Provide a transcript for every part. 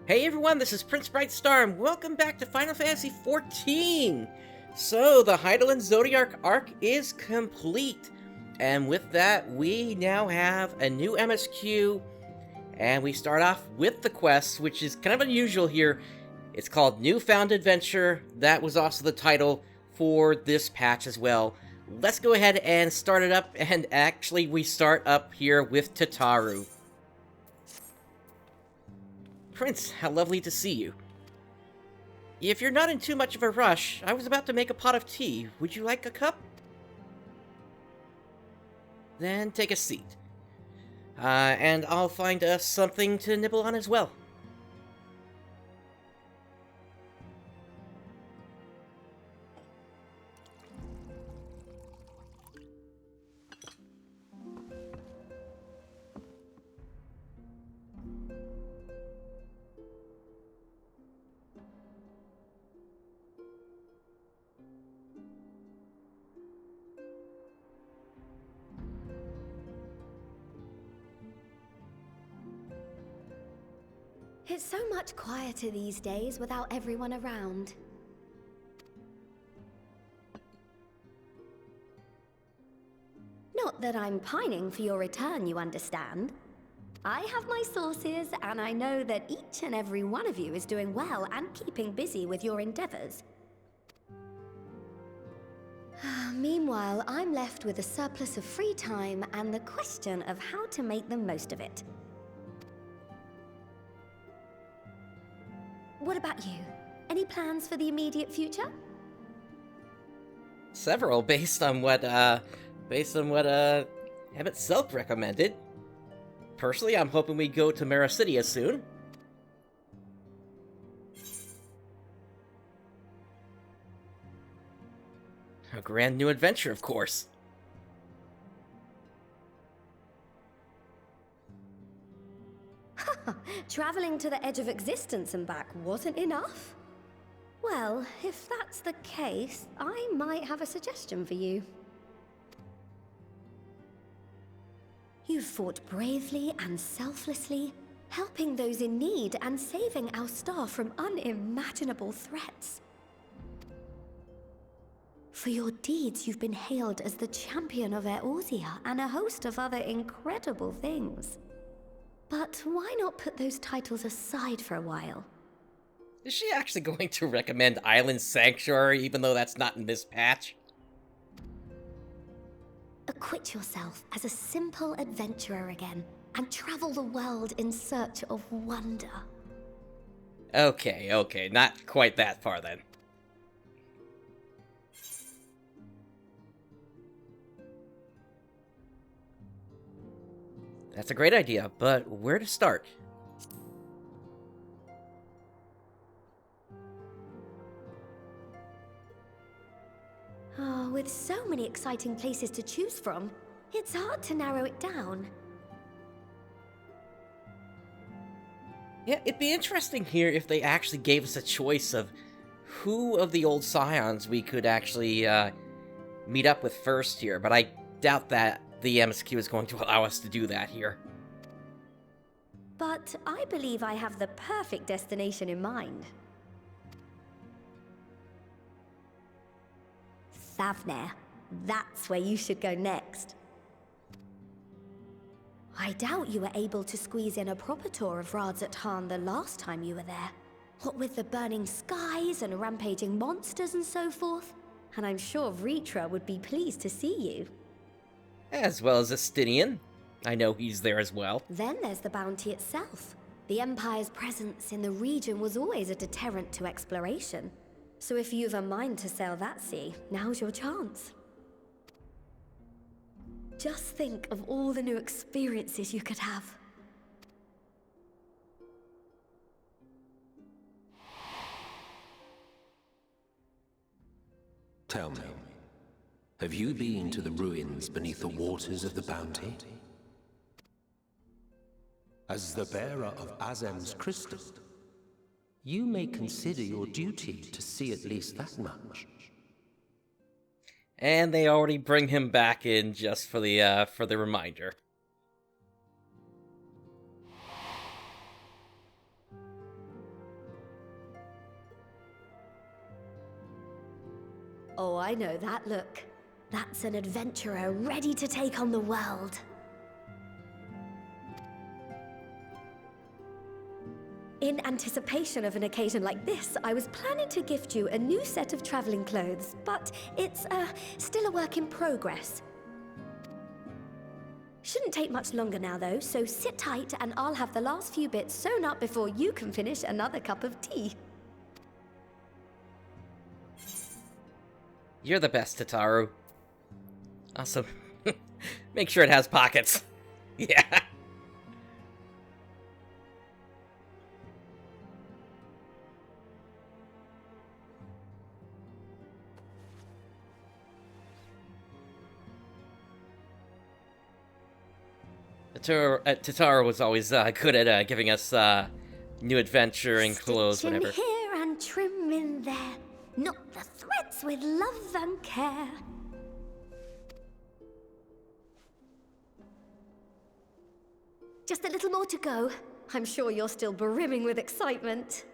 Hey everyone, this is PrinceBrightstar, and welcome back to Final Fantasy XIV! So, the Hydaelyn Zodiark Arc is complete, and with that, we now have a new MSQ, and we start off with the quest, which is kind of unusual here. It's called Newfound Adventure. That was also the title for this patch as well. Let's go ahead and start it up, and actually we start up here with Tataru. Prince, how lovely to see you. If you're not in too much of a rush, I was about to make a pot of tea. Would you like a cup? Then take a seat. And I'll find us something to nibble on as well. It's so much quieter these days without everyone around. Not that I'm pining for your return, you understand. I have my sources, and I know that each and every one of you is doing well and keeping busy with your endeavors. Meanwhile, I'm left with a surplus of free time and the question of how to make the most of it. What about you? Any plans for the immediate future? Several, based on what Emmett Selk recommended. Personally, I'm hoping we go to Mericidia soon. A grand new adventure, of course. Traveling to the edge of existence and back wasn't enough? Well, if that's the case, I might have a suggestion for you. You've fought bravely and selflessly, helping those in need and saving our star from unimaginable threats. For your deeds, you've been hailed as the champion of Eorzea and a host of other incredible things. But why not put those titles aside for a while? Is she actually going to recommend Island Sanctuary, even though that's not in this patch? Acquit yourself as a simple adventurer again, and travel the world in search of wonder. Okay, not quite that far then. That's a great idea, but where to start? Oh, with so many exciting places to choose from, it's hard to narrow it down. Yeah, it'd be interesting here if they actually gave us a choice of who of the old Scions we could actually meet up with first here, but I doubt that the MSQ is going to allow us to do that here. But I believe I have the perfect destination in mind. Thavnair. That's where you should go next. I doubt you were able to squeeze in a proper tour of Radzat the last time you were there. What with the burning skies and rampaging monsters and so forth. And I'm sure Ritra would be pleased to see you. As well as Estinian. I know he's there as well. Then there's the bounty itself. The Empire's presence in the region was always a deterrent to exploration. So if you've a mind to sail that sea, now's your chance. Just think of all the new experiences you could have. Tell me, have you been to the ruins beneath the waters of the bounty? As the bearer of Azem's crystal, you may consider your duty to see at least that much. And they already bring him back in just for the reminder. Oh, I know that look. That's an adventurer ready to take on the world. In anticipation of an occasion like this, I was planning to gift you a new set of traveling clothes, but it's still a work in progress. Shouldn't take much longer now, though, so sit tight and I'll have the last few bits sewn up before you can finish another cup of tea. You're the best, Tataru. Also, make sure it has pockets. Yeah. Tataru was always good at giving us new adventure and clothes, Stitch in whatever. here and trim in there, knot the threads with love and care. Just a little more to go. I'm sure you're still brimming with excitement.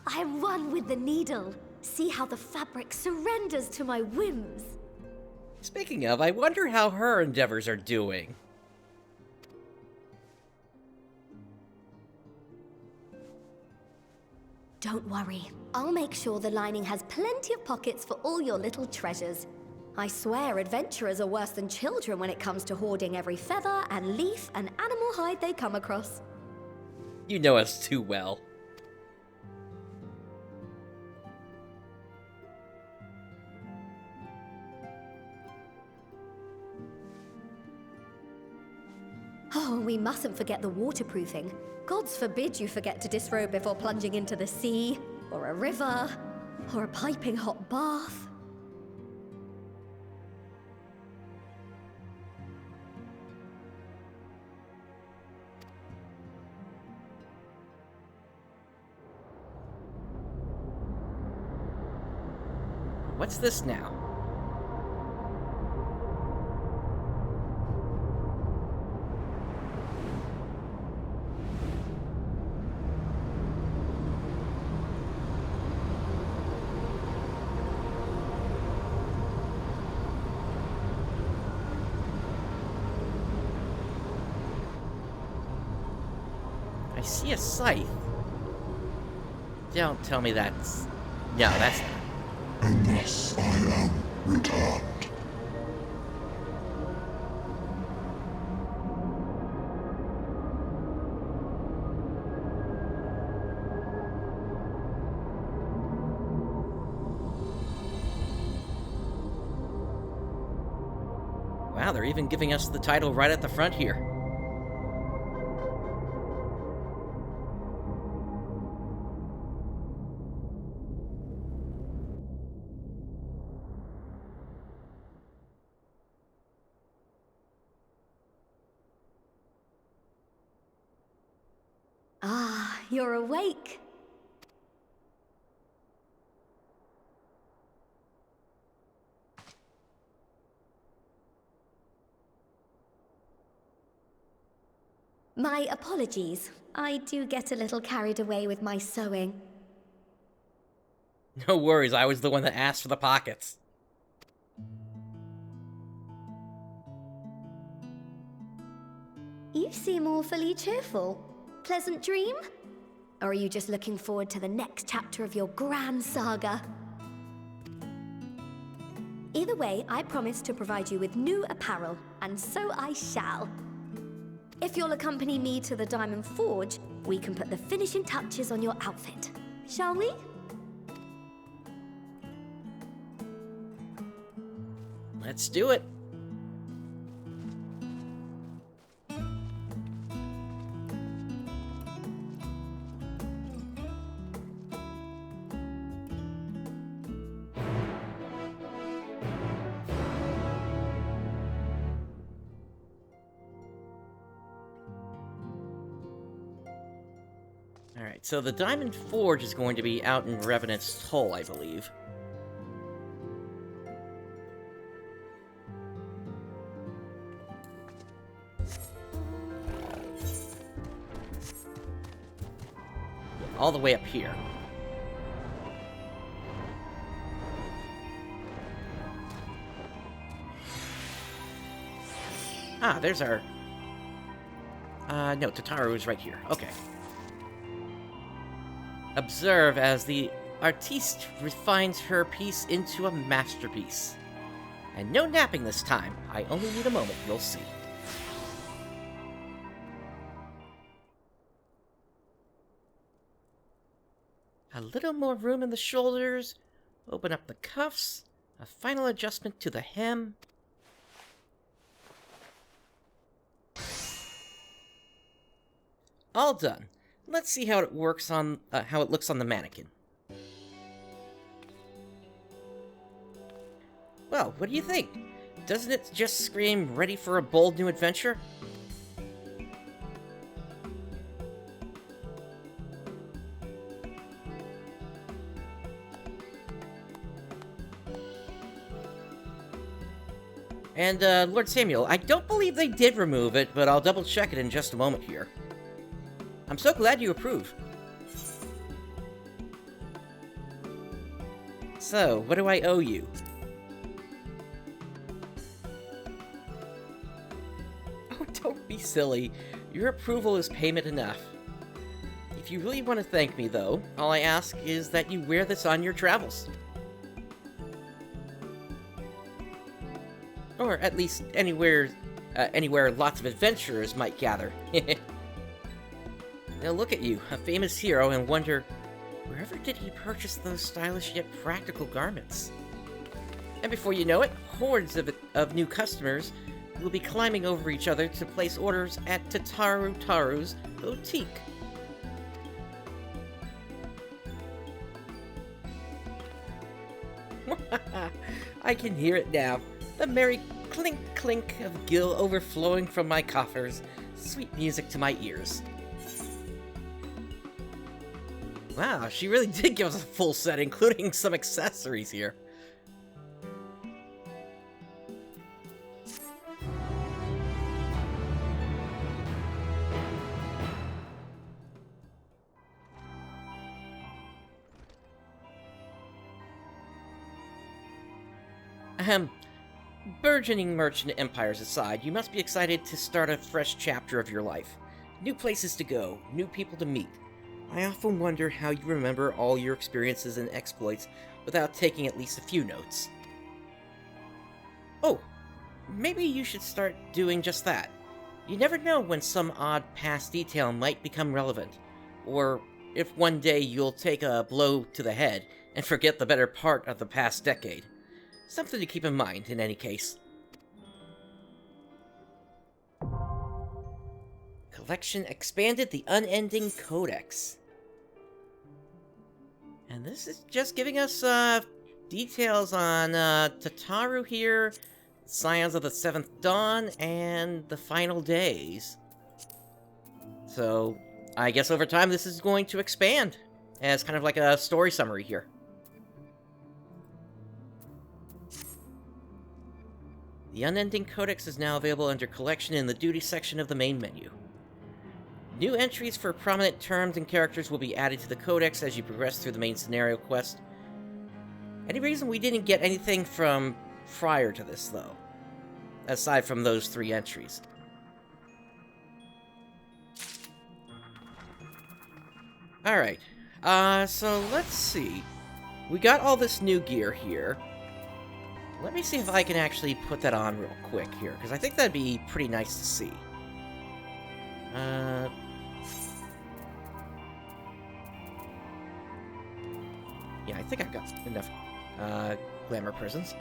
I'm one with the needle. See how the fabric surrenders to my whims. Speaking of, I wonder how her endeavors are doing. Don't worry. I'll make sure the lining has plenty of pockets for all your little treasures. I swear adventurers are worse than children when it comes to hoarding every feather and leaf and animal hide they come across. You know us too well. Oh, we mustn't forget the waterproofing. Gods forbid you forget to disrobe before plunging into the sea, or a river, or a piping hot bath. What's this now? I see a scythe. Don't tell me that's... No, that's not. And thus I am returned. Wow, they're even giving us the title right at the front here. Ah, you're awake. My apologies. I do get a little carried away with my sewing. No worries, I was the one that asked for the pockets. You seem awfully cheerful. Pleasant dream? Or are you just looking forward to the next chapter of your grand saga? Either way, I promise to provide you with new apparel, and so I shall. If you'll accompany me to the Diamond Forge, we can put the finishing touches on your outfit. Shall we? Let's do it. Alright, so the Diamond Forge is going to be out in Revenant's Toll, I believe. All the way up here. Ah, there's our... no, Tataru is right here. Okay. Observe as the artiste refines her piece into a masterpiece. And no napping this time. I only need a moment, you'll see. A little more room in the shoulders. Open up the cuffs. A final adjustment to the hem. All done. Let's see how it works on how it looks on the mannequin. Well, what do you think? Doesn't it just scream ready for a bold new adventure? And, Lord Samuel, I don't believe they did remove it, but I'll double check it in just a moment here. I'm so glad you approve. So, what do I owe you? Oh, don't be silly. Your approval is payment enough. If you really want to thank me, though, all I ask is that you wear this on your travels. Or at least anywhere lots of adventurers might gather. Now look at you, a famous hero, and wonder, wherever did he purchase those stylish yet practical garments? And before you know it, hordes of new customers will be climbing over each other to place orders at Taru's boutique. I can hear it now. The merry clink-clink of gil overflowing from my coffers. Sweet music to my ears. Wow, she really did give us a full set, including some accessories here. Burgeoning merchant empires aside, you must be excited to start a fresh chapter of your life. New places to go, new people to meet. I often wonder how you remember all your experiences and exploits without taking at least a few notes. Oh, maybe you should start doing just that. You never know when some odd past detail might become relevant, or if one day you'll take a blow to the head and forget the better part of the past decade. Something to keep in mind, in any case. Collection expanded the Unending Codex. And this is just giving us, details on, Tataru here, Scions of the Seventh Dawn, and the Final Days. So, I guess over time this is going to expand, as kind of like a story summary here. The Unending Codex is now available under Collection in the Duty section of the main menu. New entries for prominent terms and characters will be added to the Codex as you progress through the main scenario quest. Any reason we didn't get anything from prior to this, though? Aside from those 3 entries. Alright, so let's see. We got all this new gear here. Let me see if I can actually put that on real quick here, because I think that'd be pretty nice to see. Yeah, I think I've got enough glamour prisms.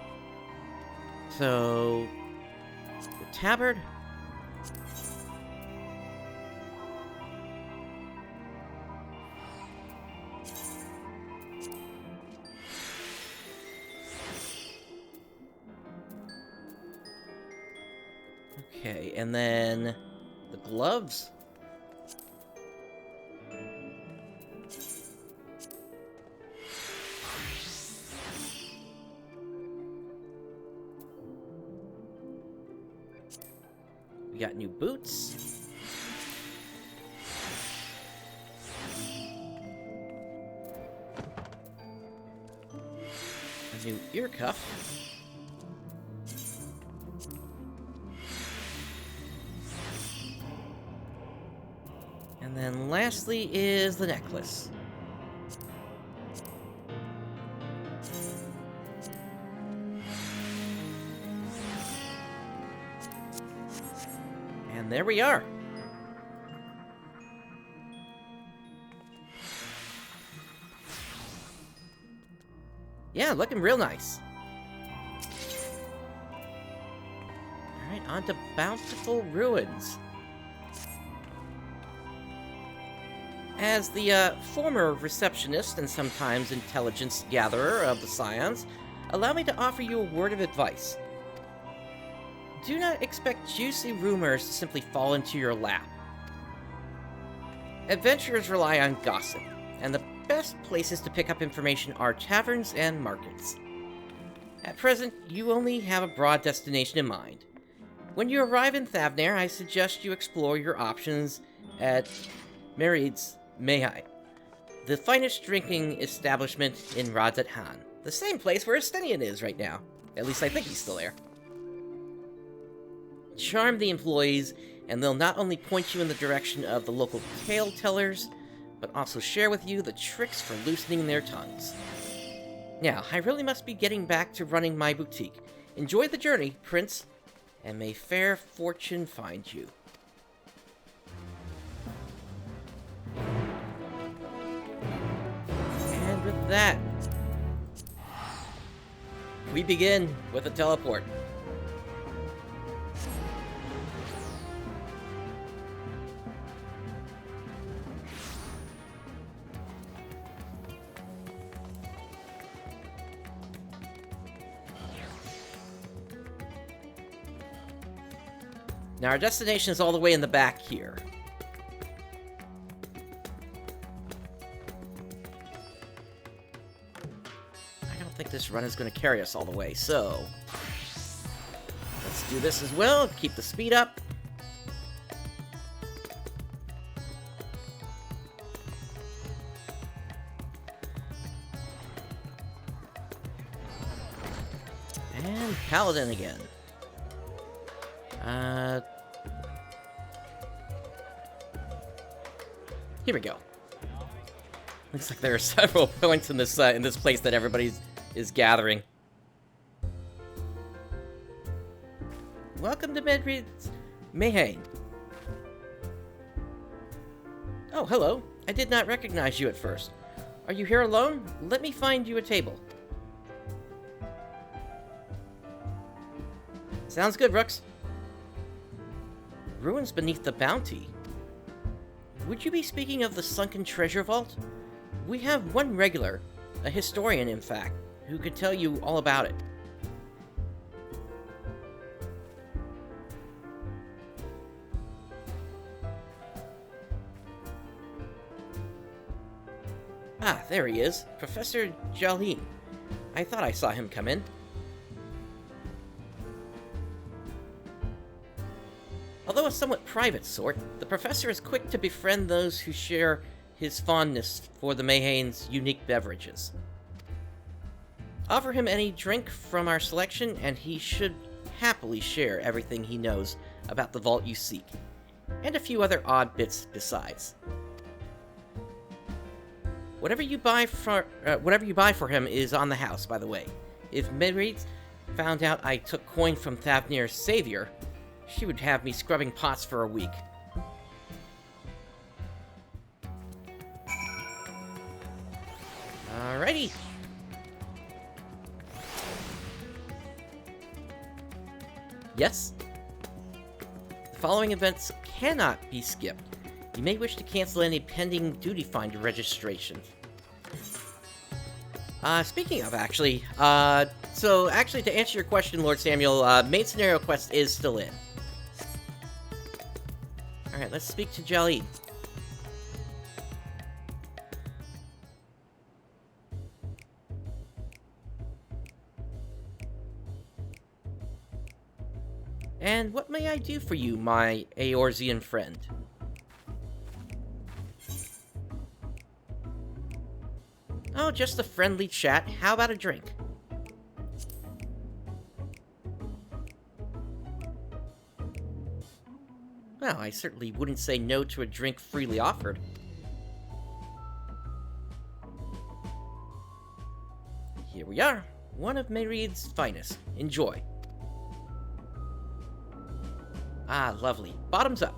So, the tabard. Okay, and then the gloves. We got new boots. A new ear cuff. And then lastly is the necklace. And there we are. Yeah, looking real nice. Alright, on to Bountiful Ruins. As the former receptionist and sometimes intelligence gatherer of the Scions, allow me to offer you a word of advice. Do not expect juicy rumors to simply fall into your lap. Adventurers rely on gossip, and the best places to pick up information are taverns and markets. At present, you only have a broad destination in mind. When you arrive in Thavnair, I suggest you explore your options at Merid's Mayhai, the finest drinking establishment in Radzat-Han. The same place where Estinian is right now. At least I think he's still there. Charm the employees, and they'll not only point you in the direction of the local tale tellers, but also share with you the tricks for loosening their tongues. Now, I really must be getting back to running my boutique. Enjoy the journey, Prince, and may fair fortune find you. And with that, we begin with a teleport. Now, our destination is all the way in the back here. I don't think this run is going to carry us all the way, so let's do this as well. Keep the speed up. And Paladin again. Here we go. Looks like there are several points in this place that everybody is gathering. Welcome to Medrid's Mayhane. Oh, hello. I did not recognize you at first. Are you here alone? Let me find you a table. Sounds good, Rooks. Ruins beneath the bounty. Would you be speaking of the Sunken treasure vault? We have one regular, a historian in fact, who could tell you all about it. Ah, there he is, Professor Hydaelyn. I thought I saw him come in. Although a somewhat private sort, the professor is quick to befriend those who share his fondness for the Mayhane's unique beverages. Offer him any drink from our selection, and he should happily share everything he knows about the vault you seek, and a few other odd bits besides. Whatever you buy for him is on the house, by the way. If Merid found out I took coin from Thavnair's savior, she would have me scrubbing pots for a week. Alrighty. Yes? The following events cannot be skipped. You may wish to cancel any pending Duty Finder registration. Speaking of, actually, so actually to answer your question, Lord Samuel, main scenario quest is still in. Alright, let's speak to Hydaelyn. And what may I do for you, my Eorzean friend? Oh, just a friendly chat. How about a drink? Well, I certainly wouldn't say no to a drink freely offered. Here we are, one of Mayreed's finest. Enjoy. Ah, lovely. Bottoms up.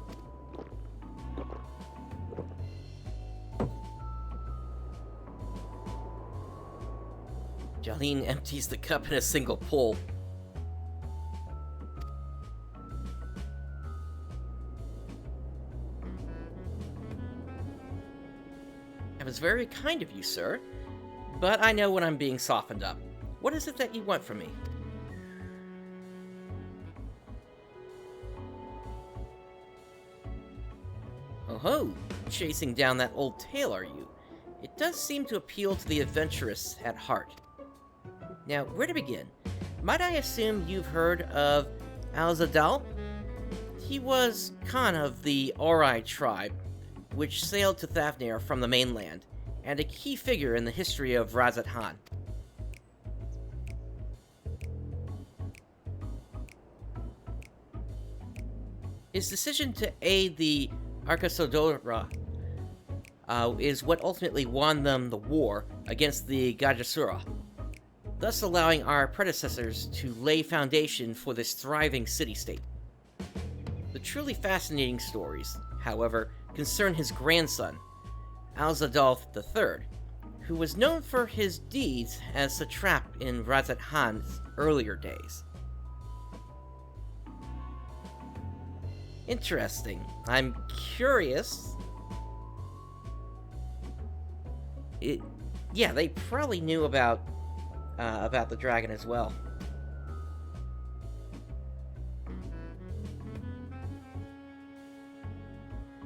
Hydaelyn empties the cup in a single pull. That was very kind of you, sir. But I know when I'm being softened up. What is it that you want from me? Oh-ho! Chasing down that old tale, are you? It does seem to appeal to the adventurous at heart. Now, where to begin? Might I assume you've heard of Alzadal? He was Khan of the Ori tribe, which sailed to Thavnair from the mainland, and a key figure in the history of Razat Han. His decision to aid the Arkasodora is what ultimately won them the war against the Gajasura, thus allowing our predecessors to lay foundation for this thriving city-state. The truly fascinating stories, however, concern his grandson, Alzadal III, who was known for his deeds as satrap in Razat Han's earlier days. Interesting. I'm curious. Yeah, they probably knew about the dragon as well.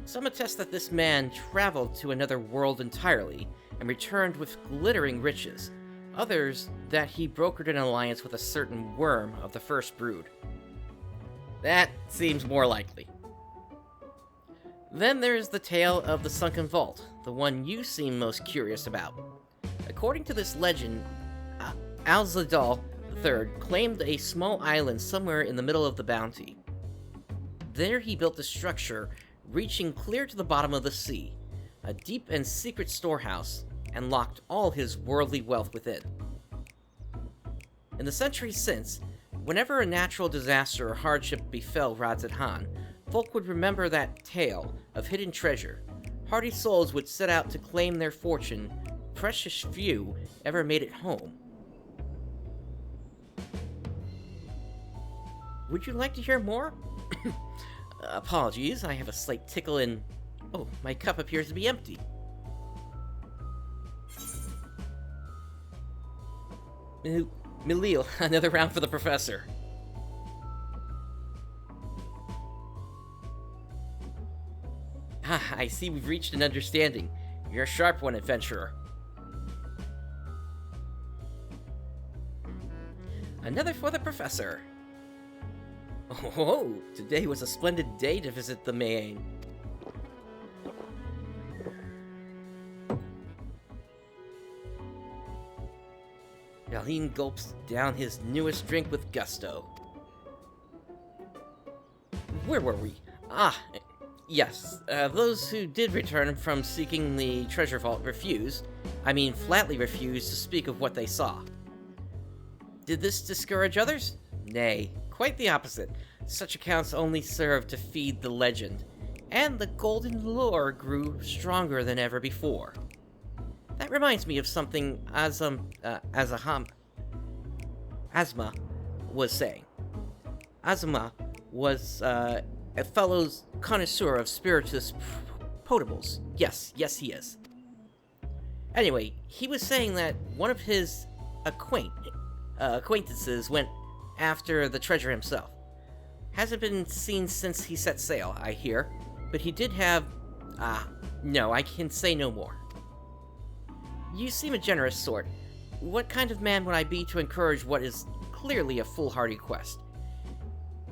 Some attest that this man traveled to another world entirely and returned with glittering riches. Others that he brokered an alliance with a certain worm of the first brood. That seems more likely. Then there's the tale of the Sunken Vault, the one you seem most curious about. According to this legend, Alzadal III claimed a small island somewhere in the middle of the bounty. There he built a structure reaching clear to the bottom of the sea, a deep and secret storehouse, and locked all his worldly wealth within. In the centuries since, whenever a natural disaster or hardship befell Razat Han, folk would remember that tale of hidden treasure. Hardy souls would set out to claim their fortune. Precious few ever made it home. Would you like to hear more? Apologies, I have a slight tickle in... Oh, my cup appears to be empty. Milil, another round for the professor. Ah, I see we've reached an understanding. You're a sharp one, adventurer. Another for the professor. Oh, today was a splendid day to visit the Mayane. Hydaelyn gulps down his newest drink with gusto. Where were we? Ah, yes. Those who did return from seeking the treasure vault flatly refused to speak of what they saw. Did this discourage others? Nay, quite the opposite. Such accounts only served to feed the legend, and the golden lure grew stronger than ever before. That reminds me of something Azma was saying. Azma was a fellow connoisseur of spirituous potables. Yes, he is. Anyway, he was saying that one of his acquaintances went after the treasure himself. Hasn't been seen since he set sail, I hear, but he did have... no, I can say no more. You seem a generous sort. What kind of man would I be to encourage what is clearly a foolhardy quest?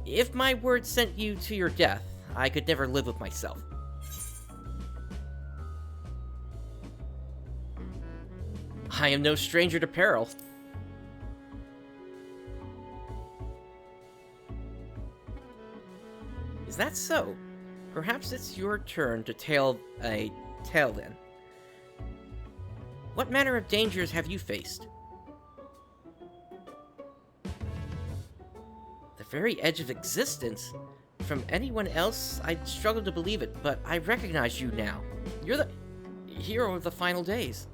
If my word sent you to your death, I could never live with myself. I am no stranger to peril. Is that so? Perhaps it's your turn to tell a tale then. What manner of dangers have you faced? The very edge of existence? From anyone else, I'd struggle to believe it, but I recognize you now. You're the hero of the final days.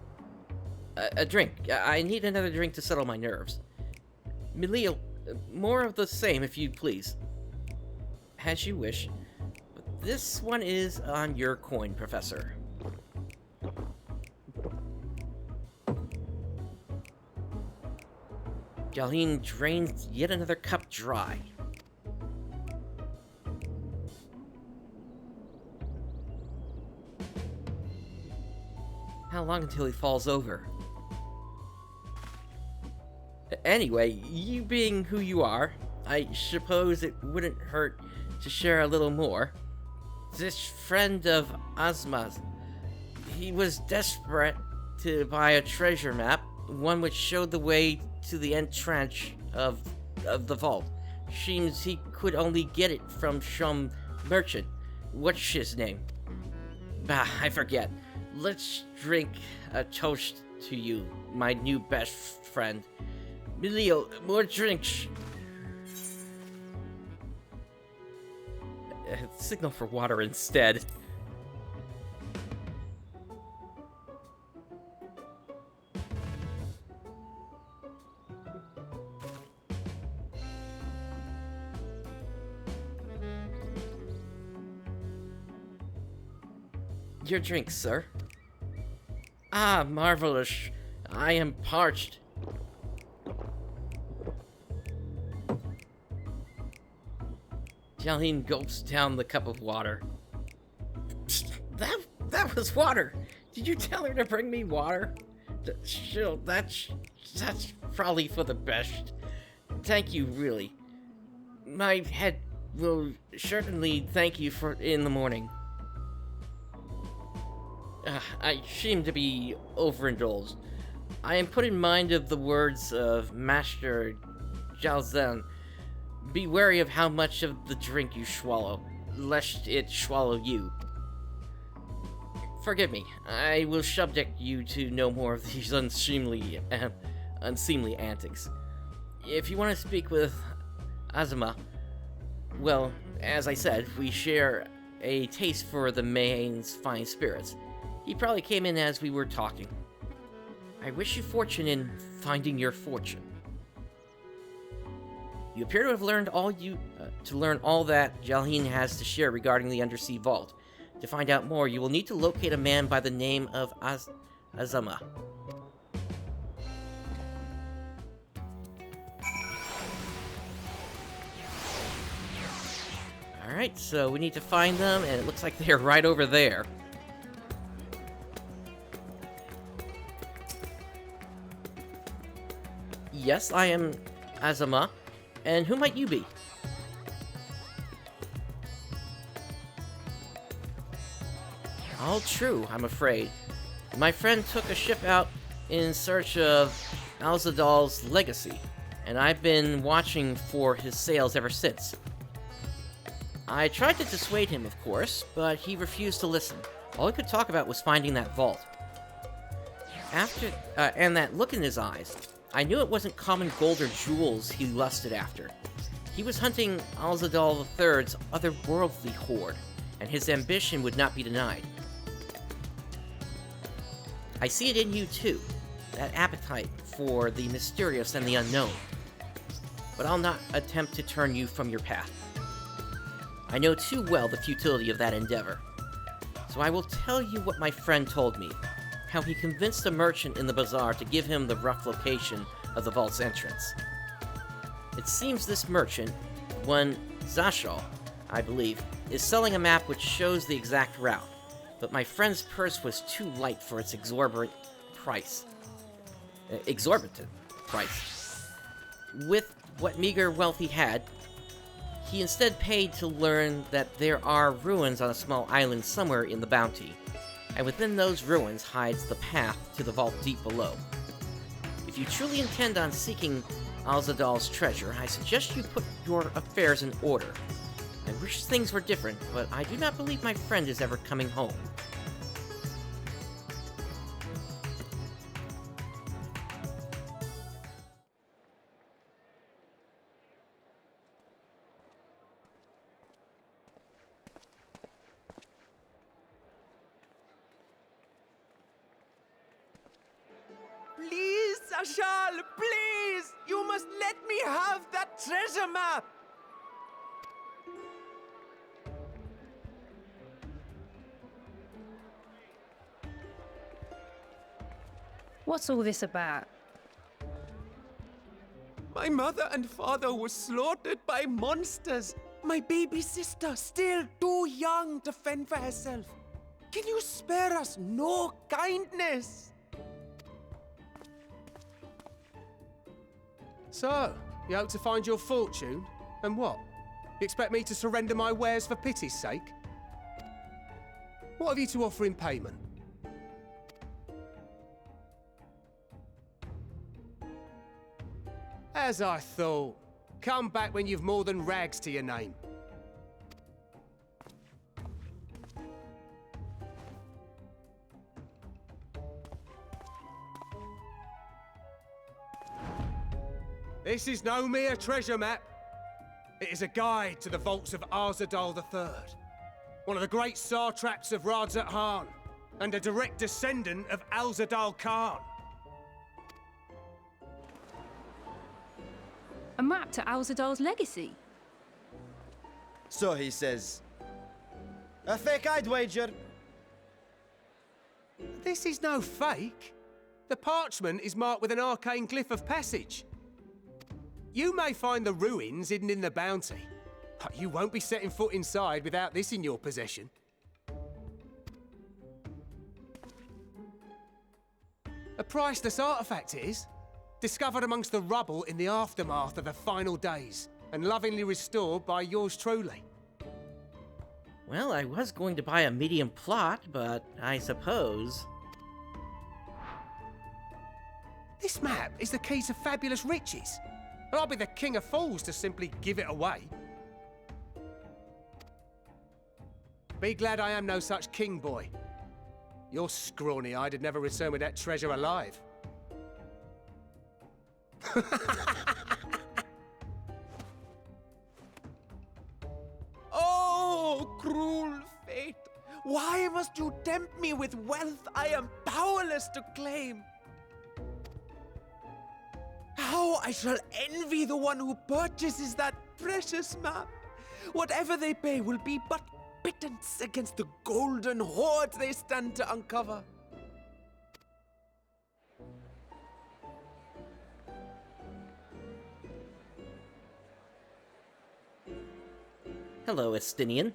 A drink. I need another drink to settle my nerves. Miliel, more of the same, if you'd please. As you wish. But this one is on your coin, Professor. Hydaelyn drains yet another cup dry. How long until he falls over? Anyway, you being who you are, I suppose it wouldn't hurt to share a little more. This friend of Ozma's, he was desperate to buy a treasure map, one which showed the way to the entrance of the vault. Seems he could only get it from some merchant. What's his name? Bah, I forget. Let's drink a toast to you, my new best friend. Miliel, more drinks. Signal for water instead. Your drink, sir. Ah, marvelous. I am parched. Hydaelyn gulps down the cup of water. That was water. Did you tell her to bring me water? Still, that's probably for the best. Thank you, really. My head will certainly thank you for in the morning. I seem to be overindulged. I am put in mind of the words of Master Jalzen. Be wary of how much of the drink you swallow, lest it swallow you. Forgive me, I will subject you to no more of these unseemly antics. If you want to speak with Azuma, well, as I said, we share a taste for the Maine's fine spirits. He probably came in as we were talking. I wish you fortune in finding your fortune. You appear to have learned all that Hydaelyn has to share regarding the undersea vault. To find out more, you will need to locate a man by the name of Azuma. Alright, so we need to find them, and it looks like they're right over there. Yes, I am Azuma. And who might you be? All true, I'm afraid. My friend took a ship out in search of Alzadal's legacy, and I've been watching for his sails ever since. I tried to dissuade him, of course, but he refused to listen. All he could talk about was finding that vault. And that look in his eyes, I knew it wasn't common gold or jewels he lusted after. He was hunting Alzadal III's otherworldly hoard, and his ambition would not be denied. I see it in you too, that appetite for the mysterious and the unknown. But I'll not attempt to turn you from your path. I know too well the futility of that endeavor. So I will tell you what my friend told me, how he convinced a merchant in the bazaar to give him the rough location of the vault's entrance. It seems this merchant, one Zashal, I believe, is selling a map which shows the exact route, but my friend's purse was too light for its exorbitant price. With what meager wealth he had, he instead paid to learn that there are ruins on a small island somewhere in the bounty, and within those ruins hides the path to the vault deep below. If you truly intend on seeking Alzadal's treasure, I suggest you put your affairs in order, I wish things were different, but I do not believe my friend is ever coming home. Please, Ashal, please! You must let me have that treasure map! What's all this about? My mother and father were slaughtered by monsters. My baby sister, still too young to fend for herself. Can you spare us no kindness? So, you hope to find your fortune? And what? You expect me to surrender my wares for pity's sake? What have you to offer in payment? As I thought. Come back when you've more than rags to your name. This is no mere treasure map. It is a guide to the vaults of Arzadal III, one of the great satraps of Radzat Han, and a direct descendant of Alzadal Khan. A map to Alzadal's legacy? So he says. A fake, I'd wager. This is no fake. The parchment is marked with an arcane glyph of passage. You may find the ruins hidden in the bounty, but you won't be setting foot inside without this in your possession. A priceless artifact it is, discovered amongst the rubble in the aftermath of the final days, and lovingly restored by yours truly. Well, I was going to buy a medium plot, but I suppose... This map is the key to fabulous riches, and I'll be the king of fools to simply give it away. Be glad I am no such king, boy. Your scrawny-eyed had never returned with that treasure alive. Oh, cruel fate! Why must you tempt me with wealth I am powerless to claim? How I shall envy the one who purchases that precious map! Whatever they pay will be but pittance against the golden hoard they stand to uncover. Hello, Estinian.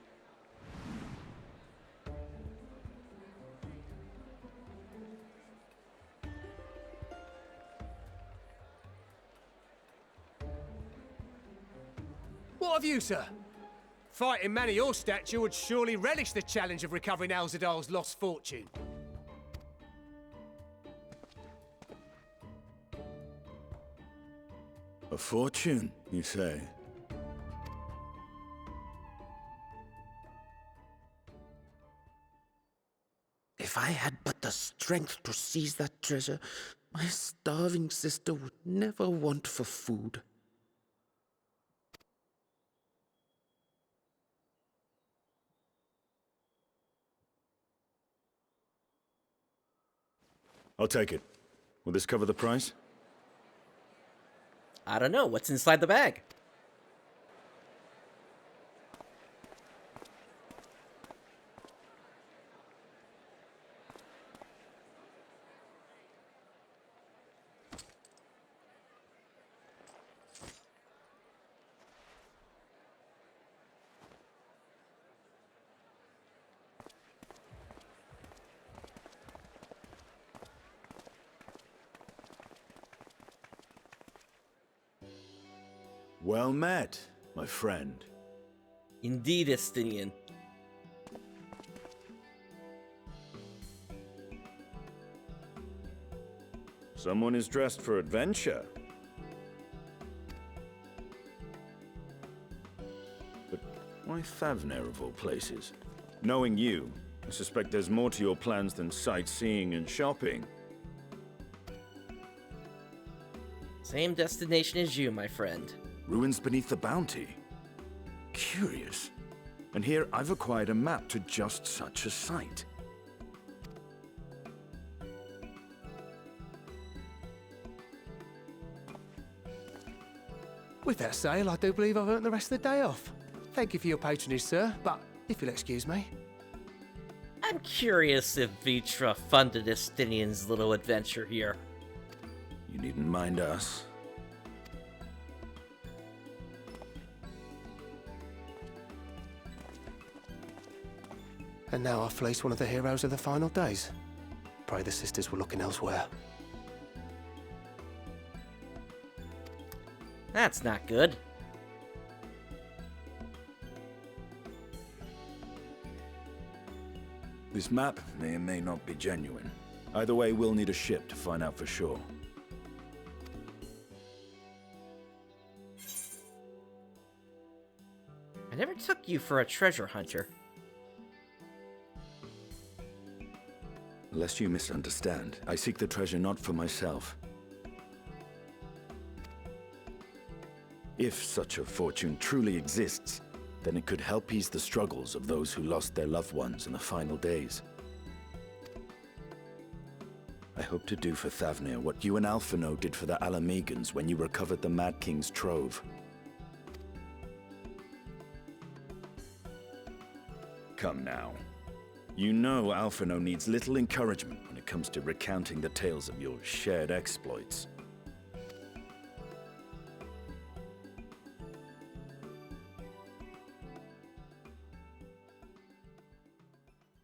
What have you, sir? Fighting man of your stature would surely relish the challenge of recovering Alzadal's lost fortune. A fortune, you say? If I had but the strength to seize that treasure, my starving sister would never want for food. I'll take it. Will this cover the price? I don't know. What's inside the bag? Well met, my friend. Indeed, Estinian. Someone is dressed for adventure. But why Thavner of all places? Knowing you, I suspect there's more to your plans than sightseeing and shopping. Same destination as you, my friend. Ruins beneath the Bounty. Curious. And here I've acquired a map to just such a site. With that sale, I do believe I've earned the rest of the day off. Thank you for your patronage, sir, but if you'll excuse me. I'm curious if Vitra funded Estinian's little adventure here. You needn't mind us. And now I fleece one of the heroes of the final days. Pray the sisters were looking elsewhere. That's not good. This map may or may not be genuine. Either way, we'll need a ship to find out for sure. I never took you for a treasure hunter. Lest you misunderstand, I seek the treasure not for myself. If such a fortune truly exists, then it could help ease the struggles of those who lost their loved ones in the final days. I hope to do for Thavner what you and Alphino did for the Alamegans when you recovered the Mad King's trove. Come now. You know Alphino needs little encouragement when it comes to recounting the tales of your shared exploits.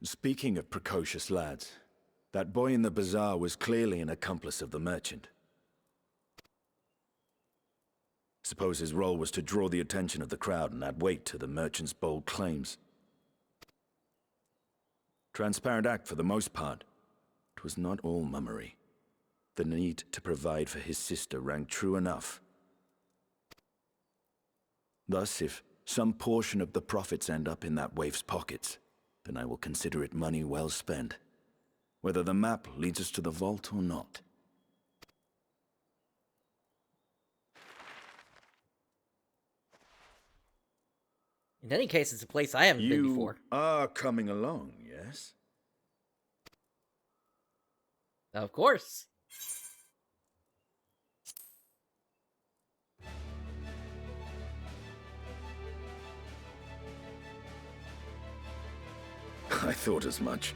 Speaking of precocious lads, that boy in the bazaar was clearly an accomplice of the merchant. Suppose his role was to draw the attention of the crowd and add weight to the merchant's bold claims. Transparent act for the most part. It was not all mummery. The need to provide for his sister rang true enough. Thus, if some portion of the profits end up in that waif's pockets, then I will consider it money well spent, whether the map leads us to the vault or not. In any case, it's a place I haven't been before. You are coming along, yes? Of course. I thought as much.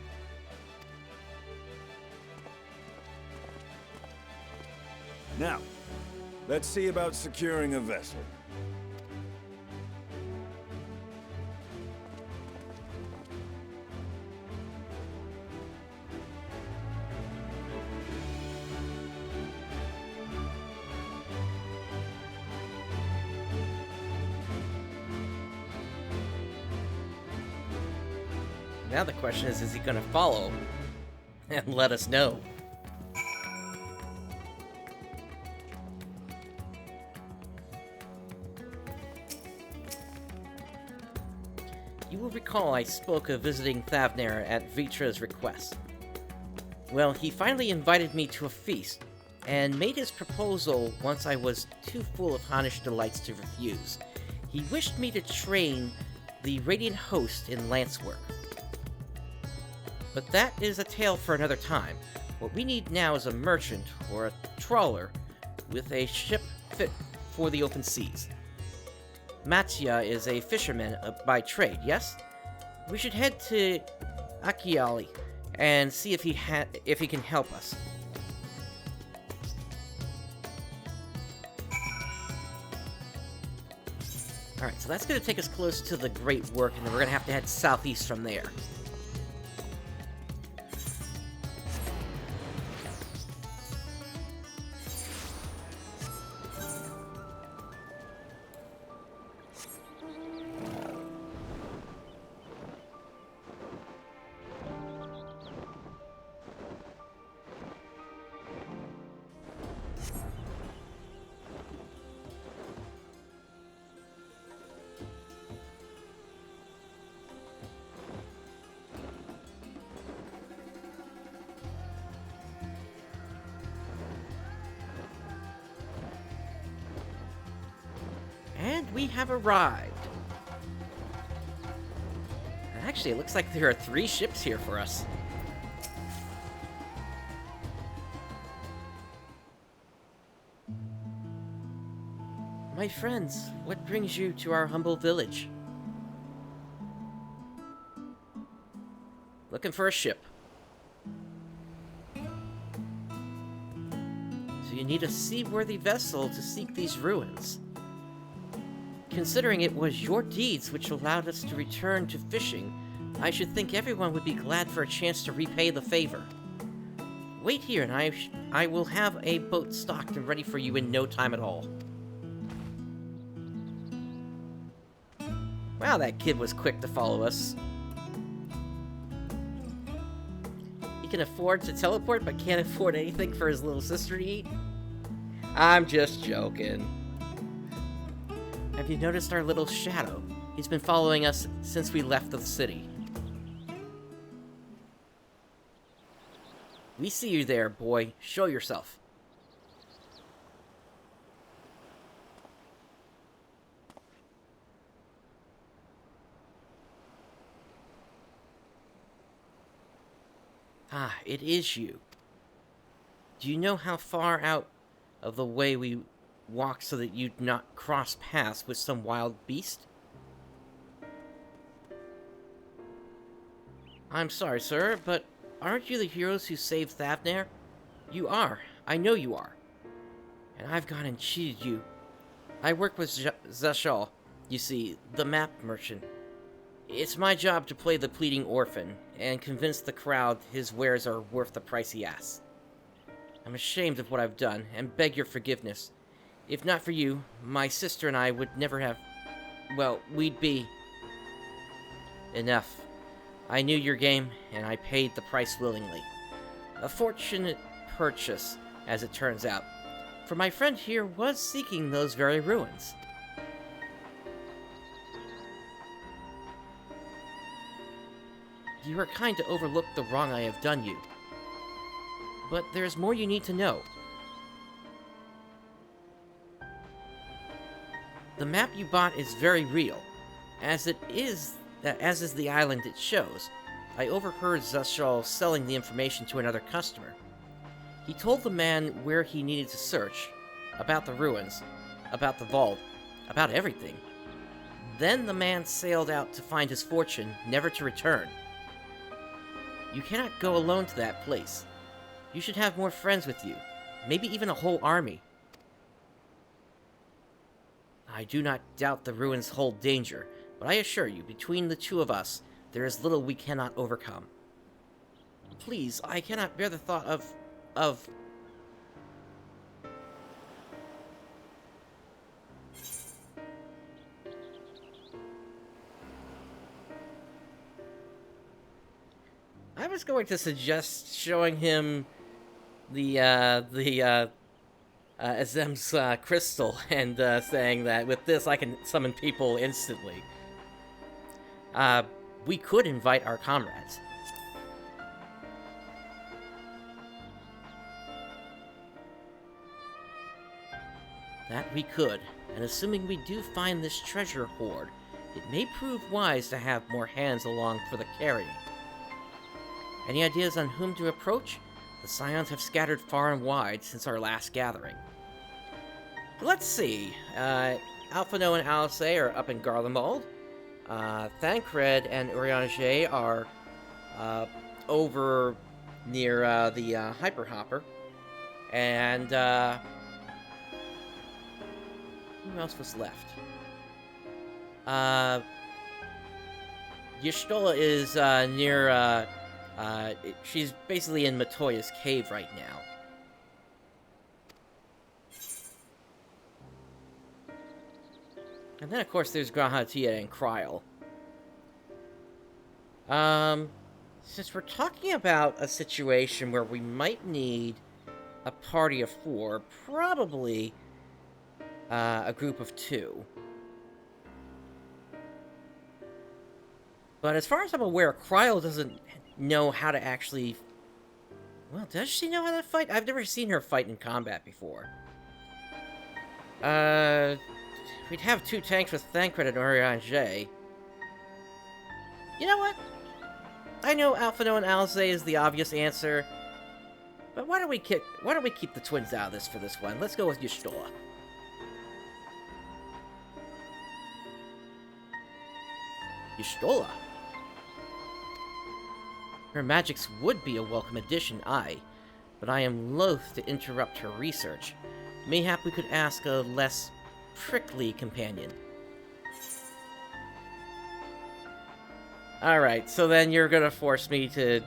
Now, let's see about securing a vessel. Now the question is he going to follow and let us know? You will recall I spoke of visiting Thavner at Vitra's request. Well, he finally invited me to a feast, and made his proposal once I was too full of Hannish delights to refuse. He wished me to train the Radiant Host in lance work. But that is a tale for another time. What we need now is a merchant or a trawler with a ship fit for the open seas. Mattia is a fisherman by trade, yes? We should head to Akiali and see if he can help us. Alright, so that's going to take us close to the Great Work, and then we're going to have to head southeast from there. we have arrived. And actually, it looks like there are 3 ships here for us. My friends, what brings you to our humble village? Looking for a ship. So you need a seaworthy vessel to seek these ruins. Considering it was your deeds which allowed us to return to fishing, I should think everyone would be glad for a chance to repay the favor. Wait here and I will have a boat stocked and ready for you in no time at all. Wow, that kid was quick to follow us. He can afford to teleport, but can't afford anything for his little sister to eat? I'm just joking. Have you noticed our little shadow? He's been following us since we left the city. We see you there, boy. Show yourself. Ah, it is you. Do you know how far out of the way we walk so that you'd not cross paths with some wild beast? I'm sorry, sir, but aren't you the heroes who saved Thavnair? You are. I know you are. And I've gone and cheated you. I work with Zashal, you see, the map merchant. It's my job to play the pleading orphan, and convince the crowd his wares are worth the price he asks. I'm ashamed of what I've done, and beg your forgiveness. If not for you, my sister and I would never have... well, we'd be... Enough. I knew your game, and I paid the price willingly. A fortunate purchase, as it turns out, for my friend here was seeking those very ruins. You are kind to overlook the wrong I have done you. But there's more you need to know. The map you bought is very real, as is the island it shows. I overheard Zashal selling the information to another customer. He told the man where he needed to search, about the ruins, about the vault, about everything. Then the man sailed out to find his fortune, never to return. You cannot go alone to that place. You should have more friends with you, maybe even a whole army. I do not doubt the ruins hold danger, but I assure you, between the 2 of us, there is little we cannot overcome. Please, I cannot bear the thought of... I was going to suggest showing him the Azem's crystal and saying that with this I can summon people instantly. We could invite our comrades. That we could, and assuming we do find this treasure hoard, it may prove wise to have more hands along for the carrying. Any ideas on whom to approach? The Scions have scattered far and wide since our last gathering. Let's see. Alphino and Alice are up in Garlemald. Thancred and Urianger are over near the Hyper Hopper. And who else was left? Y'shtola is near... she's basically in Matoya's cave right now. And then, of course, there's Gra'ha, Tia, and Kryl. Since we're talking about a situation where we might need a party of 4, probably a group of 2. But as far as I'm aware, Kryl doesn't know how to actually... Well, does she know how to fight? I've never seen her fight in combat before. We'd have 2 tanks with Thancred and Urianger. You know what? I know Alphino and Alzay is the obvious answer, but why don't we keep the twins out of this for this one? Let's go with Y'shtola. Y'shtola? Her magics would be a welcome addition, aye, but I am loath to interrupt her research. Mayhap we could ask a less prickly companion. Alright, so then you're gonna force me to...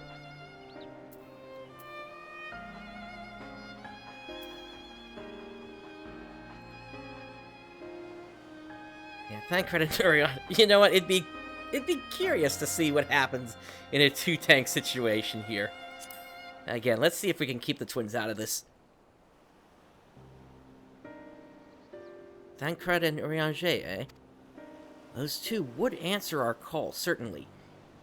Yeah, Thancred and Urian. You know what, it'd be curious to see what happens in a 2-tank situation here. Again, let's see if we can keep the twins out of this. Thancred and Urianger, eh? Those 2 would answer our call, certainly,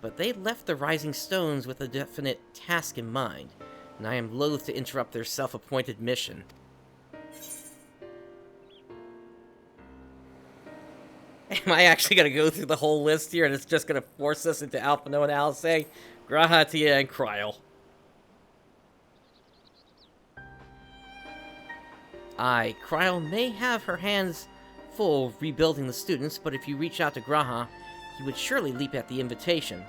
but they left the Rising Stones with a definite task in mind, and I am loath to interrupt their self-appointed mission. Am I actually going to go through the whole list here, and it's just going to force us into Alphino and Alzay, Gra'ha, Tia, and Kryl? Aye, Kryl may have her hands full rebuilding the students, but if you reach out to Gra'ha, he would surely leap at the invitation.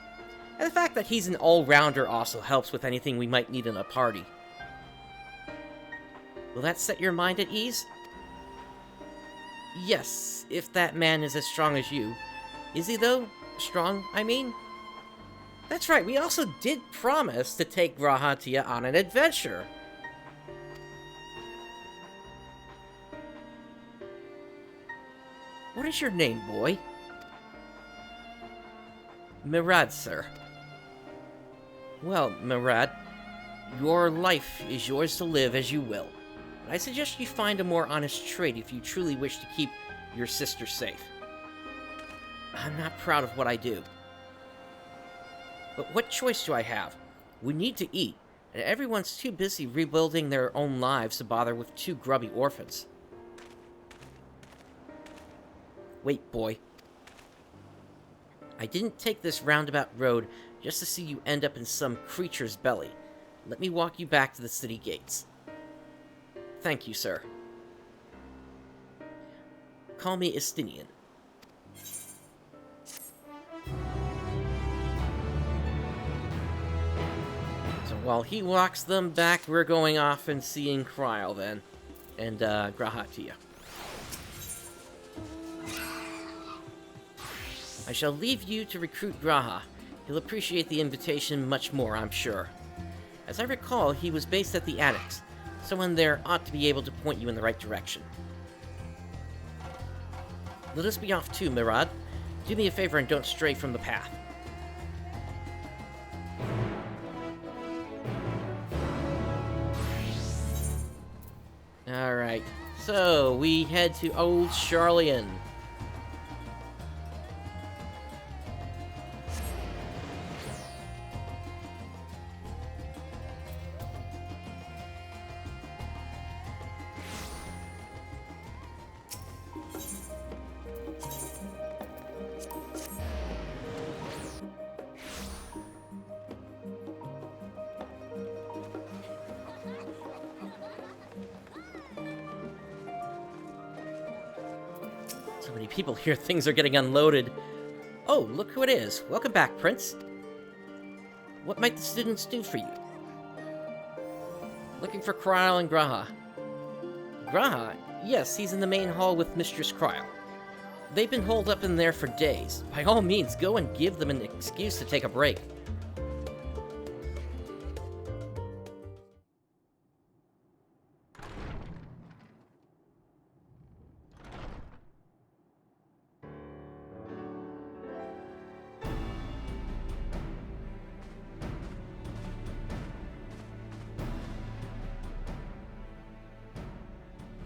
And the fact that he's an all-rounder also helps with anything we might need in a party. Will that set your mind at ease? Yes, if that man is as strong as you. Is he, though? Strong, I mean? That's right, we also did promise to take Gra'ha Tia on an adventure. What is your name, boy? Mirad, sir. Well, Mirad, your life is yours to live as you will. But I suggest you find a more honest trade if you truly wish to keep your sister safe. I'm not proud of what I do. But what choice do I have? We need to eat, and everyone's too busy rebuilding their own lives to bother with 2 grubby orphans. Wait, boy. I didn't take this roundabout road just to see you end up in some creature's belly. Let me walk you back to the city gates. Thank you, sir. Call me Estinian. So while he walks them back, we're going off and seeing Kryl then. And, Gra'ha Tia. I shall leave you to recruit Gra'ha. He'll appreciate the invitation much more, I'm sure. As I recall, he was based at the Annex. Someone there ought to be able to point you in the right direction. Let us be off too, Mirad. Do me a favor and don't stray from the path. Alright, so we head to Old Sharlayan. So many people here, things are getting unloaded. Oh, look who it is. Welcome back, Prince. What might the students do for you? Looking for Kryl and Gra'ha. Gra'ha? Yes, he's in the main hall with Mistress Kryl. They've been holed up in there for days. By all means, go and give them an excuse to take a break.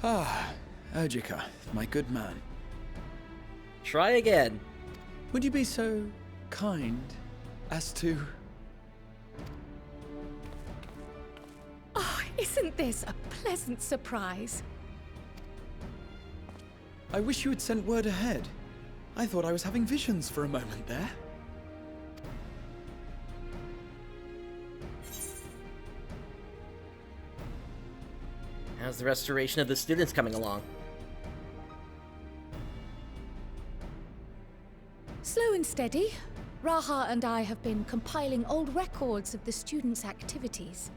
Ah, Urgica, my good man. Try again. Would you be so kind as to... Oh, isn't this a pleasant surprise? I wish you had sent word ahead. I thought I was having visions for a moment there. How's the restoration of the students coming along? Slow and steady. Gra'ha and I have been compiling old records of the students' activities.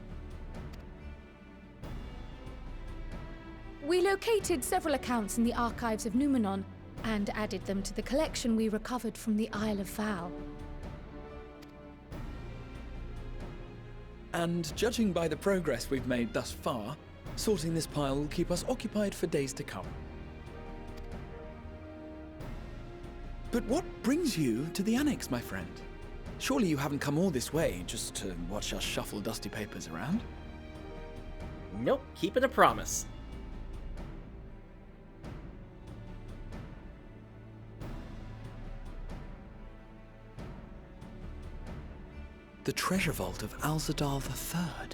We located several accounts in the archives of Numenon and added them to the collection we recovered from the Isle of Val. And judging by the progress we've made thus far, sorting this pile will keep us occupied for days to come. But what brings you to the Annex, my friend? Surely you haven't come all this way just to watch us shuffle dusty papers around? Nope, keeping a promise. The treasure vault of Alzadal III.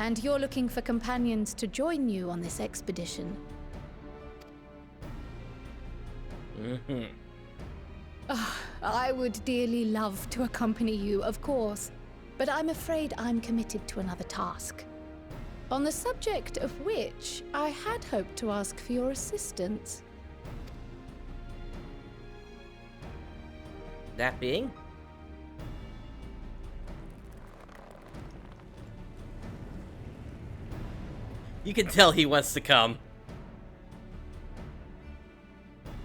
And you're looking for companions to join you on this expedition. Mm-hmm. I would dearly love to accompany you, of course, but I'm afraid I'm committed to another task. On the subject of which, I had hoped to ask for your assistance. That being? You can tell he wants to come.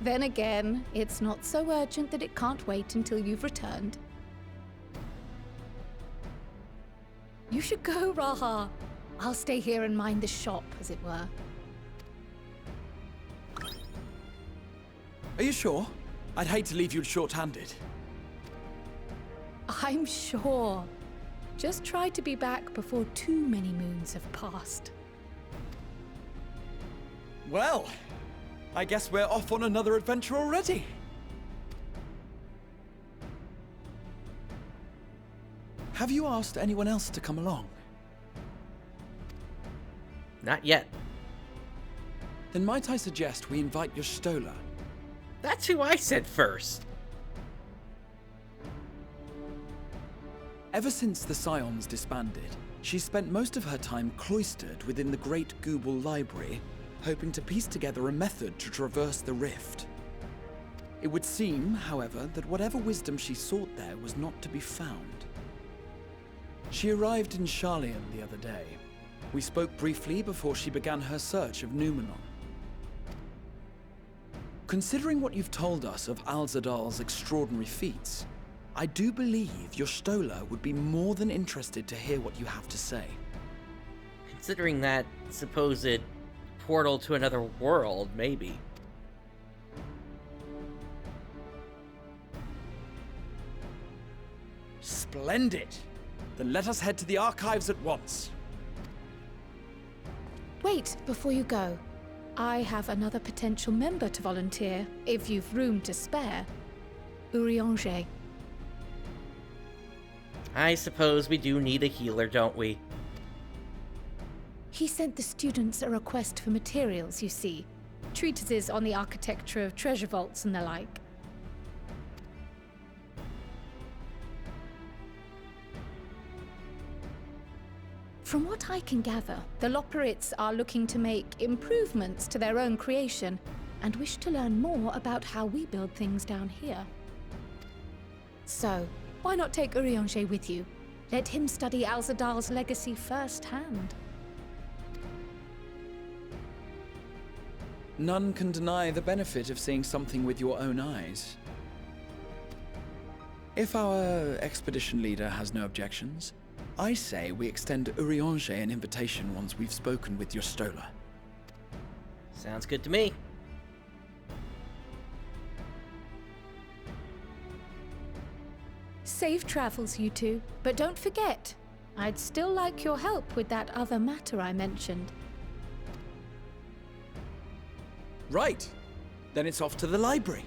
Then again, it's not so urgent that it can't wait until you've returned. You should go, Gra'ha. I'll stay here and mind the shop, as it were. Are you sure? I'd hate to leave you short-handed. I'm sure. Just try to be back before too many moons have passed. Well, I guess we're off on another adventure already. Have you asked anyone else to come along? Not yet. Then might I suggest we invite your Stola? That's who I said first. Ever since the Scions disbanded, she spent most of her time cloistered within the Great Goobel Library, hoping to piece together a method to traverse the rift. It would seem, however, that whatever wisdom she sought there was not to be found. She arrived in Sharlayan the other day. We spoke briefly before she began her search of Numenon. Considering what you've told us of Alzadal's extraordinary feats, I do believe your Stola would be more than interested to hear what you have to say. Considering that supposed portal to another world, maybe. Splendid! Then let us head to the archives at once. Wait, before you go. I have another potential member to volunteer, if you've room to spare. Urianger. I suppose we do need a healer, don't we? He sent the students a request for materials, you see. Treatises on the architecture of treasure vaults and the like. From what I can gather, the Loporrits are looking to make improvements to their own creation and wish to learn more about how we build things down here. So, why not take Urianger with you? Let him study Alzadal's legacy firsthand. None can deny the benefit of seeing something with your own eyes. If our expedition leader has no objections, I say we extend Urianger an invitation once we've spoken with your Stola. Sounds good to me. Safe travels, you two. But don't forget, I'd still like your help with that other matter I mentioned. Right. Then it's off to the library.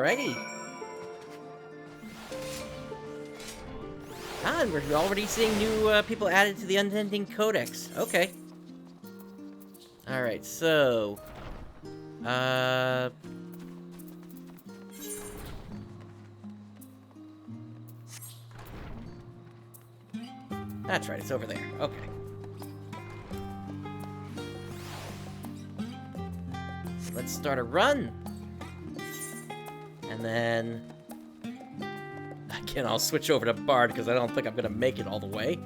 Alrighty. Ah, and we're already seeing new people added to the Unending Codex. Okay. Alright, so... That's right, it's over there. Okay. Let's start a run. And then... Again, I'll switch over to Bard because I don't think I'm going to make it all the way.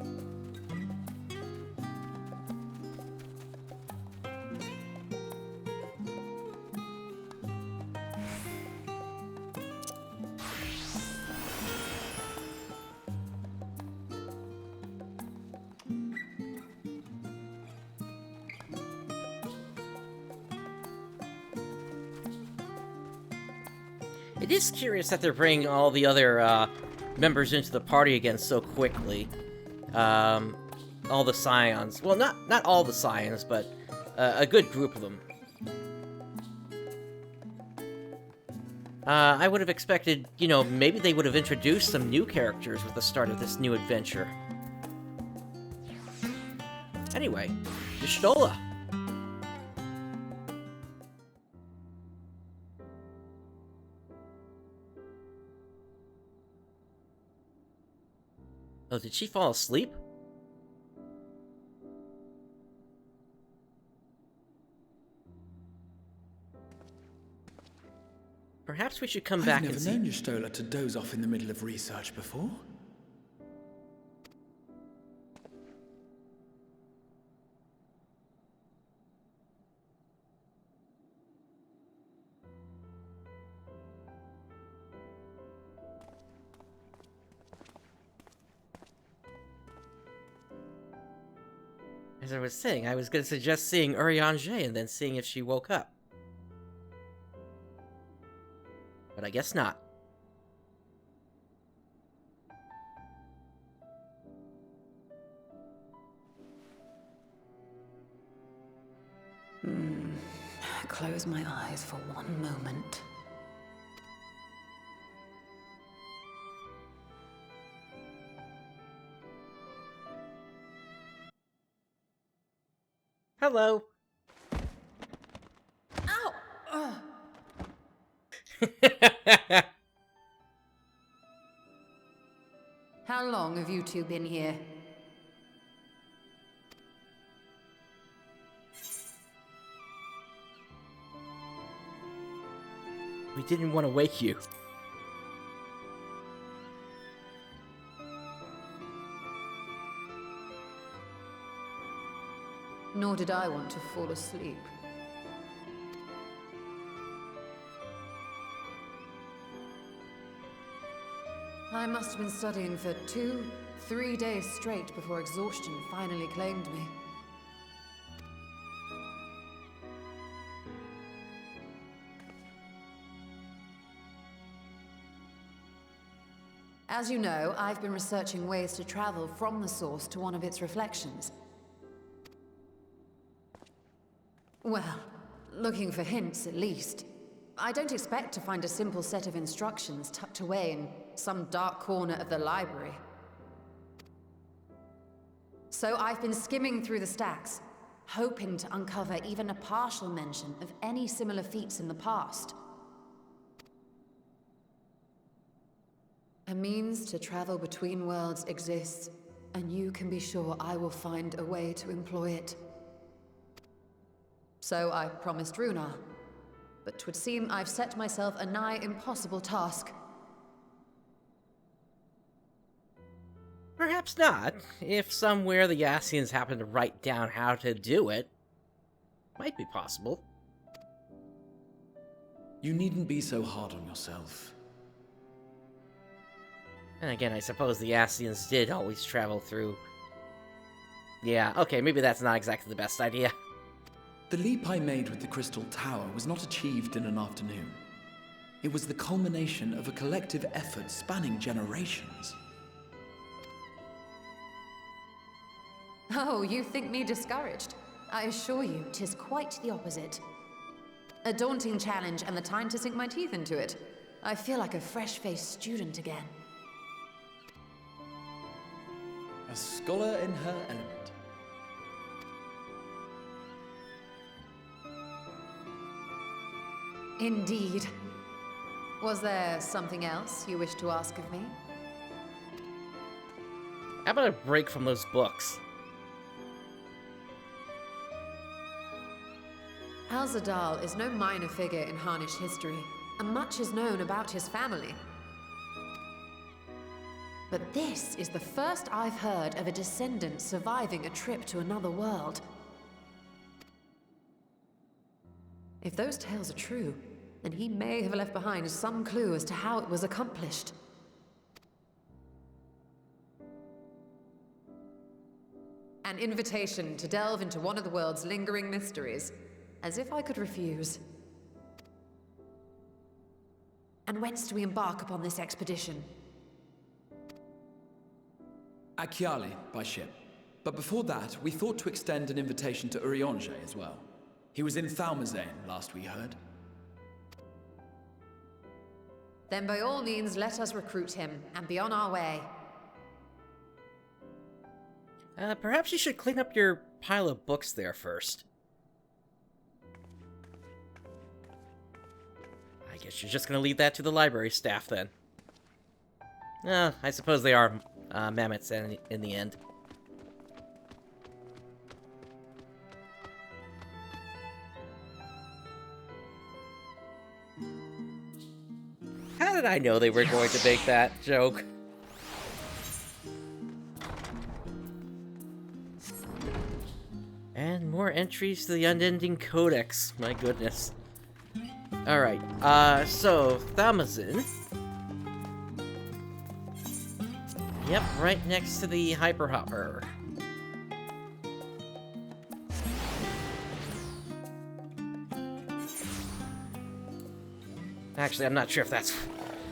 It is curious that they're bringing all the other members into the party again so quickly. All the Scions. Well, not all the Scions, but a good group of them. I would have expected, you know, maybe they would have introduced some new characters with the start of this new adventure. Anyway, Y'shtola. Oh, did she fall asleep? Perhaps we should come back and see. I've never known Y'shtola to doze off in the middle of research before. As I was saying, I was going to suggest seeing Urianger and then seeing if she woke up. But I guess not. Close my eyes for one moment. Hello. Ow! How long have you two been here? We didn't want to wake you. Nor did I want to fall asleep. I must have been studying for 2-3 days straight before exhaustion finally claimed me. As you know, I've been researching ways to travel from the source to one of its reflections. Well, looking for hints at least. I don't expect to find a simple set of instructions tucked away in some dark corner of the library. So I've been skimming through the stacks, hoping to uncover even a partial mention of any similar feats in the past. A means to travel between worlds exists, and you can be sure I will find a way to employ it. So I promised Runa, but 'twould seem I've set myself a nigh impossible task. Perhaps not. If somewhere the Yassians happen to write down how to do it, might be possible. You needn't be so hard on yourself. And again, I suppose the Yassians did always travel through... Yeah, okay, maybe that's not exactly the best idea. The leap I made with the Crystal Tower was not achieved in an afternoon. It was the culmination of a collective effort spanning generations. Oh, you think me discouraged? I assure you, 'tis quite the opposite. A daunting challenge and the time to sink my teeth into it. I feel like a fresh-faced student again. A scholar in her element. Indeed. Was there something else you wish to ask of me? How about a break from those books? Alzadal is no minor figure in Harnish history, and much is known about his family. But this is the first I've heard of a descendant surviving a trip to another world. If those tales are true, then he may have left behind some clue as to how it was accomplished. An invitation to delve into one of the world's lingering mysteries. As if I could refuse. And whence do we embark upon this expedition? Achiali, by ship. But before that, we thought to extend an invitation to Urianger as well. He was in Thalmazane, last we heard. Then by all means, let us recruit him, and be on our way. Perhaps you should clean up your pile of books there first. I guess you're just gonna leave that to the library staff then. I suppose they are mammoths in the end. How did I know they were going to make that joke? And more entries to the Unending Codex. My goodness. Alright, so, Thalmazane. Yep, right next to the Hyperhopper. Actually, I'm not sure if that's...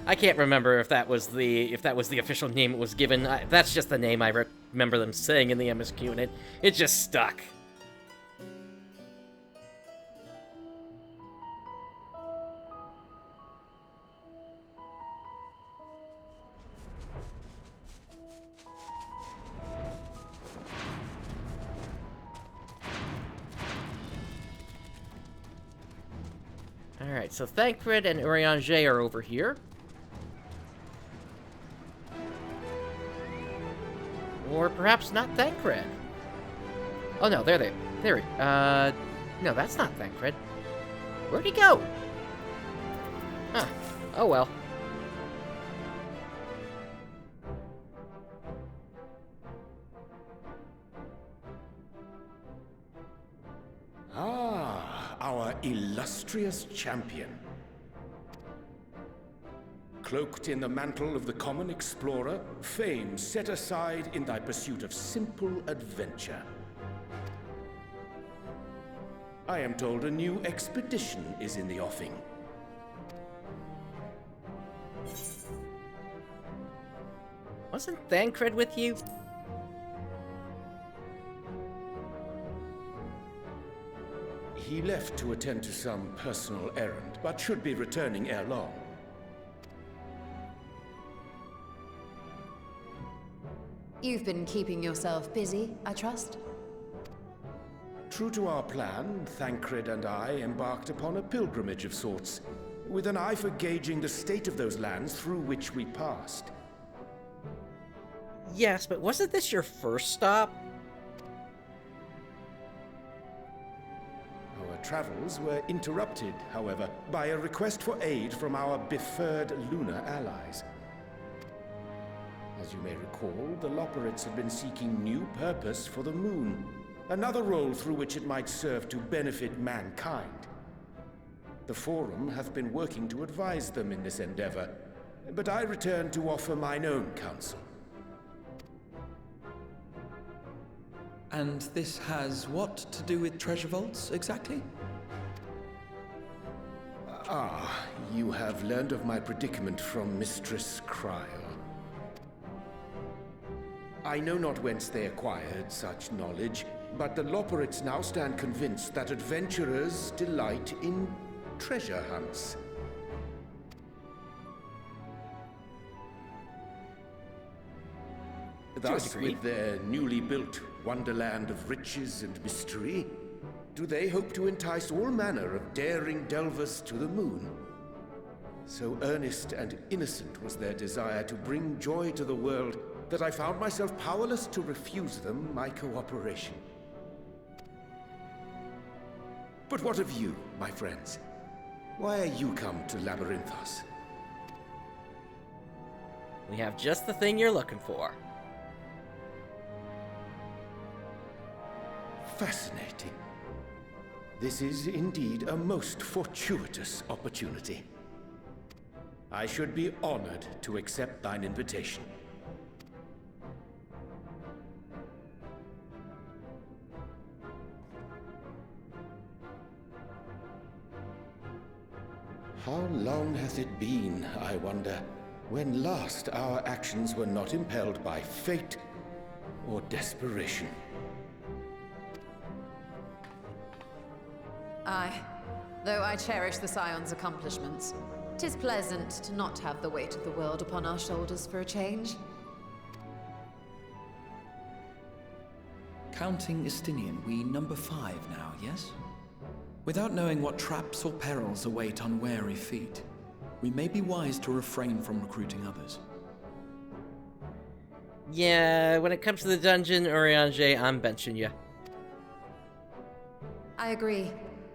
I can't remember if that was the official name it was given. That's just the name I remember them saying in the MSQ, and it just stuck. Alright, so Thancred and Urianger are over here. Or perhaps not Thancred. Oh no, there. No, that's not Thancred. Where'd he go? Huh. Oh well. Our illustrious champion. Cloaked in the mantle of the common explorer, fame set aside in thy pursuit of simple adventure. I am told a new expedition is in the offing. Wasn't Thancred with you? He left to attend to some personal errand, but should be returning ere long. You've been keeping yourself busy, I trust? True to our plan, Thancred and I embarked upon a pilgrimage of sorts, with an eye for gauging the state of those lands through which we passed. Yes, but wasn't this your first stop? Our travels were interrupted, however, by a request for aid from our befurred lunar allies. As you may recall, the Loporrits had been seeking new purpose for the moon, another role through which it might serve to benefit mankind. The Forum hath been working to advise them in this endeavor, but I return to offer mine own counsel. And this has what to do with treasure vaults, exactly? You have learned of my predicament from Mistress Cryle. I know not whence they acquired such knowledge, but the Loporrits now stand convinced that adventurers delight in treasure hunts. Thus, with their newly built wonderland of riches and mystery, do they hope to entice all manner of daring delvers to the moon? So earnest and innocent was their desire to bring joy to the world that I found myself powerless to refuse them my cooperation. But what of you, my friends? Why are you come to Labyrinthos? We have just the thing you're looking for. Fascinating. This is indeed a most fortuitous opportunity. I should be honored to accept thine invitation. How long hath it been, I wonder, when last our actions were not impelled by fate or desperation? Aye. Though I cherish the Scion's accomplishments, 'tis pleasant to not have the weight of the world upon our shoulders for a change. Counting Estinian, we number 5 now, yes? Without knowing what traps or perils await unwary feet, we may be wise to refrain from recruiting others. Yeah, when it comes to the dungeon, Urianger, I'm benching you. I agree.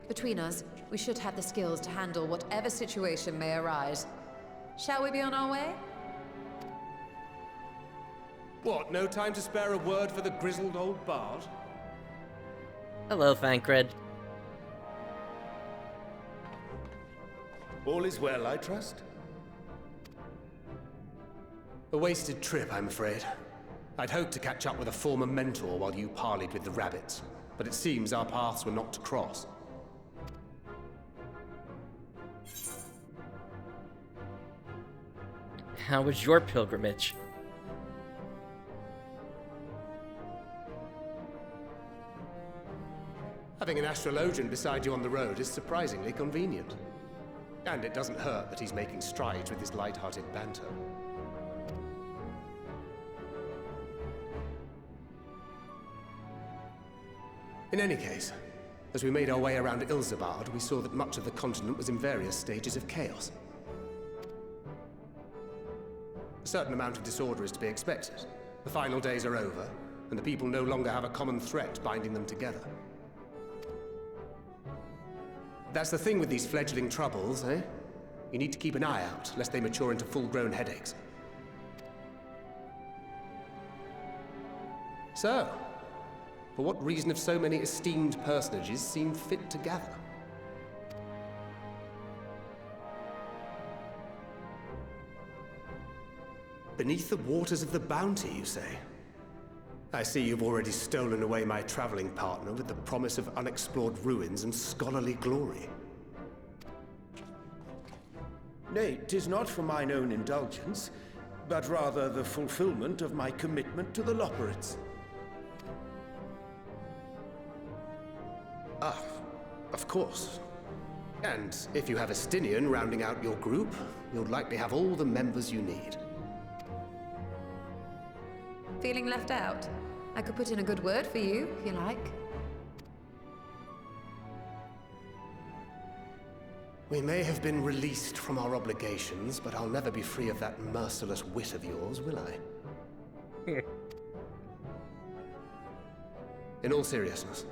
Between us, we should have the skills to handle whatever situation may arise. Shall we be on our way? What, no time to spare a word for the grizzled old bard? Hello, Thancred. All is well, I trust? A wasted trip, I'm afraid. I'd hoped to catch up with a former mentor while you parleyed with the rabbits, but it seems our paths were not to cross. How was your pilgrimage? Having an astrologian beside you on the road is surprisingly convenient. And it doesn't hurt that he's making strides with his light-hearted banter. In any case, as we made our way around Ilzabard, we saw that much of the continent was in various stages of chaos. A certain amount of disorder is to be expected. The final days are over, and the people no longer have a common threat binding them together. That's the thing with these fledgling troubles, eh? You need to keep an eye out, lest they mature into full-grown headaches. So, for what reason have so many esteemed personages seemed fit to gather? Beneath the waters of the Bounty, you say? I see you've already stolen away my traveling partner with the promise of unexplored ruins and scholarly glory. Nay, 'tis not for mine own indulgence, but rather the fulfillment of my commitment to the Loporrits. Ah, of course. And if you have Estinian rounding out your group, you'll likely have all the members you need. Feeling left out? I could put in a good word for you, if you like. We may have been released from our obligations, but I'll never be free of that merciless wit of yours, will I? In all seriousness,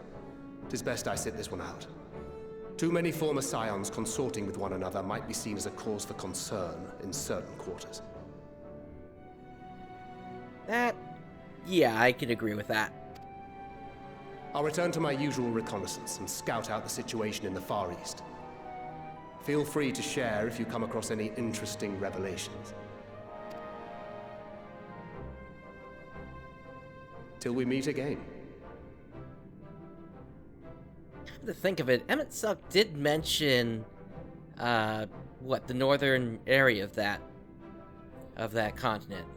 'tis best I sit this one out. Too many former scions consorting with one another might be seen as a cause for concern in certain quarters. Yeah, I can agree with that. I'll return to my usual reconnaissance and scout out the situation in the Far East. Feel free to share if you come across any interesting revelations. Till we meet again. Come to think of it, Emmett Suck did mention, the northern area of that continent.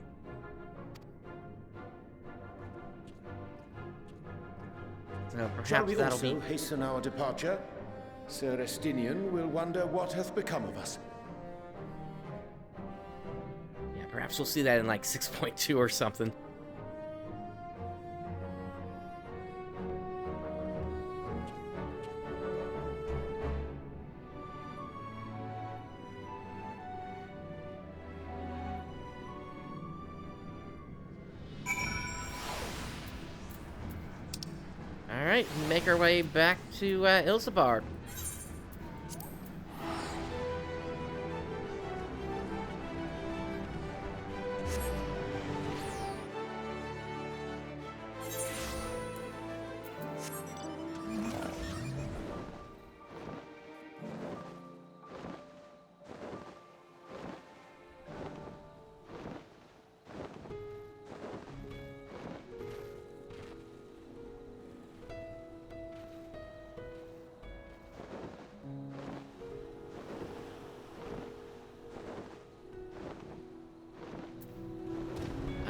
So Shall we perhaps also hasten our departure? Sir Estinian will wonder what hath become of us. Yeah, perhaps we'll see that in like 6.2 or something. Alright, make our way back to Ilsabard.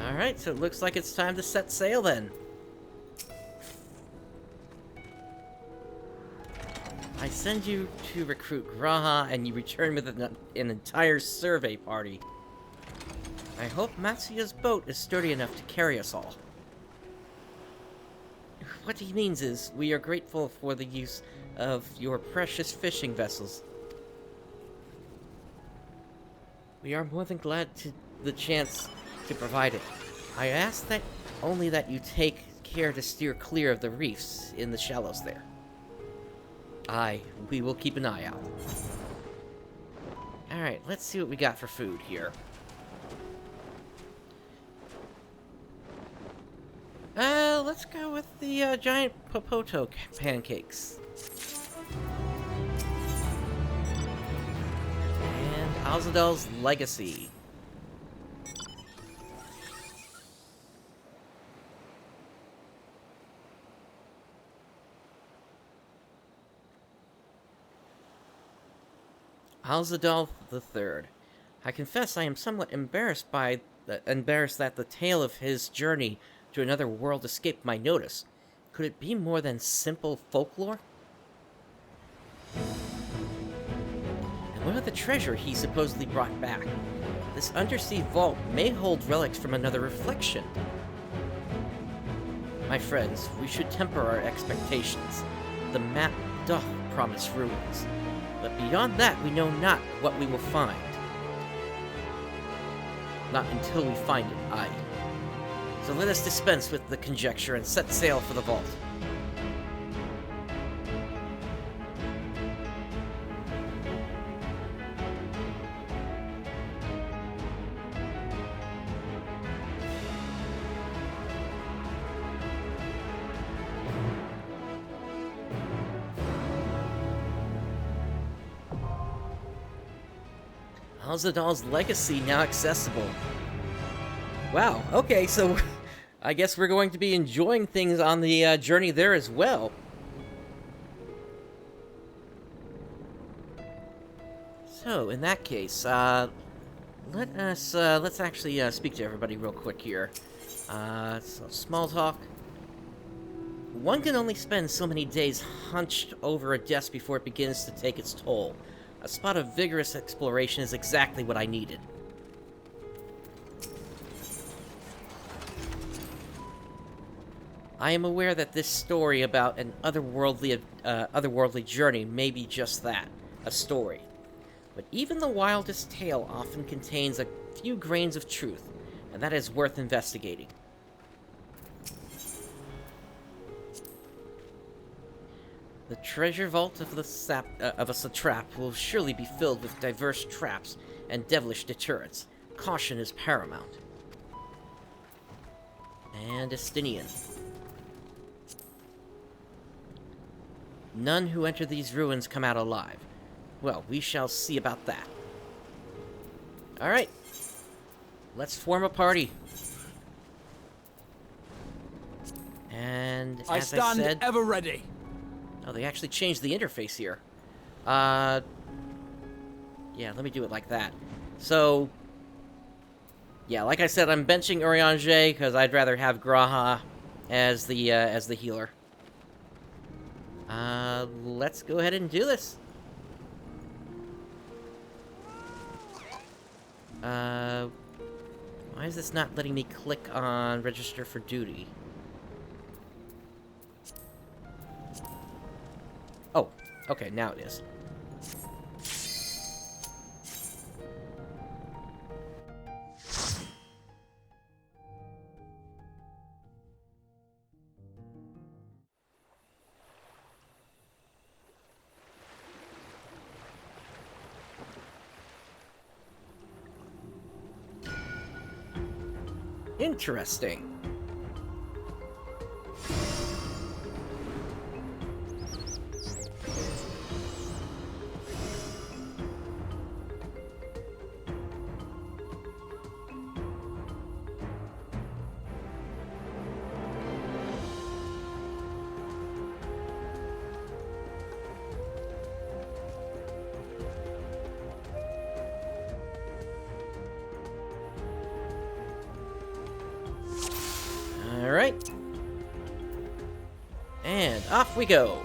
Alright, so it looks like it's time to set sail then. I send you to recruit Gra'ha, and you return with an entire survey party. I hope Matsuya's boat is sturdy enough to carry us all. What he means is, we are grateful for the use of your precious fishing vessels. We are more than glad to the chance to provide it. I ask that only that you take care to steer clear of the reefs in the shallows there. Aye, we will keep an eye out. Alright, let's see what we got for food here. Let's go with the giant popoto pancakes. And Azadal's Legacy. Alzadal III. I confess I am somewhat embarrassed that the tale of his journey to another world escaped my notice. Could it be more than simple folklore? And what of the treasure he supposedly brought back? This undersea vault may hold relics from another reflection. My friends, we should temper our expectations. The map doth promise ruins. But beyond that, we know not what we will find. Not until we find it, aye. So let us dispense with the conjecture and set sail for the vault. Alzadal's Legacy now accessible. Wow, okay, so I guess we're going to be enjoying things on the journey there as well. So, in that case, let's actually speak to everybody real quick here. So small talk. One can only spend so many days hunched over a desk before it begins to take its toll. A spot of vigorous exploration is exactly what I needed. I am aware that this story about an otherworldly journey may be just that, a story. But even the wildest tale often contains a few grains of truth, and that is worth investigating. The treasure vault of a satrap will surely be filled with diverse traps and devilish deterrents. Caution is paramount. And Estinian. None who enter these ruins come out alive. Well, we shall see about that. Alright. Let's form a party. And as I said, ever ready. Oh, they actually changed the interface here. Yeah, let me do it like that. So, yeah, like I said, I'm benching Urianger because I'd rather have Gra'ha as the healer. Let's go ahead and do this. Why is this not letting me click on register for duty? Oh, okay, now it is. Interesting. Alright. And off we go.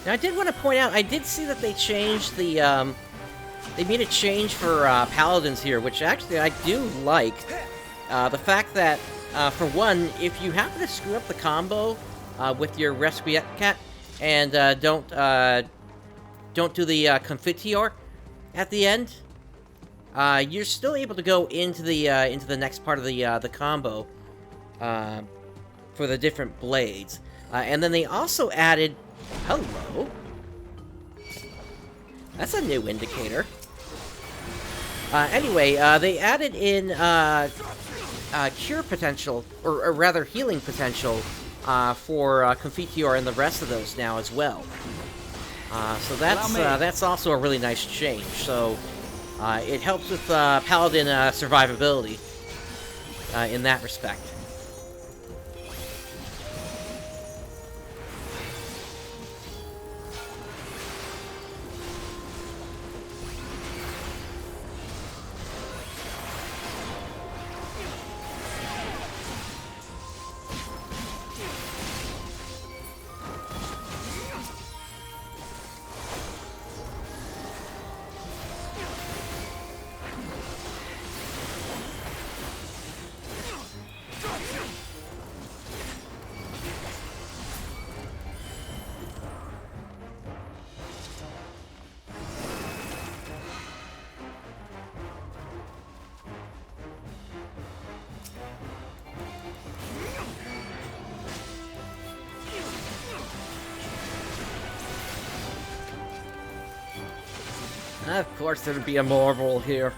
Now, I did want to point out, I did see that they changed the, they made a change for paladins here, which actually I do like. The fact that, for one, if you happen to screw up the combo with your Resquiat and don't do the Confiteor at the end, you're still able to go into the next part of the combo for the different blades. And then they also added... Hello? That's a new indicator. Anyway, they added in cure potential, or rather healing potential, for Confiteor and the rest of those now as well. So that's also a really nice change. So it helps with Paladin survivability in that respect. Of course there'd be a marble here.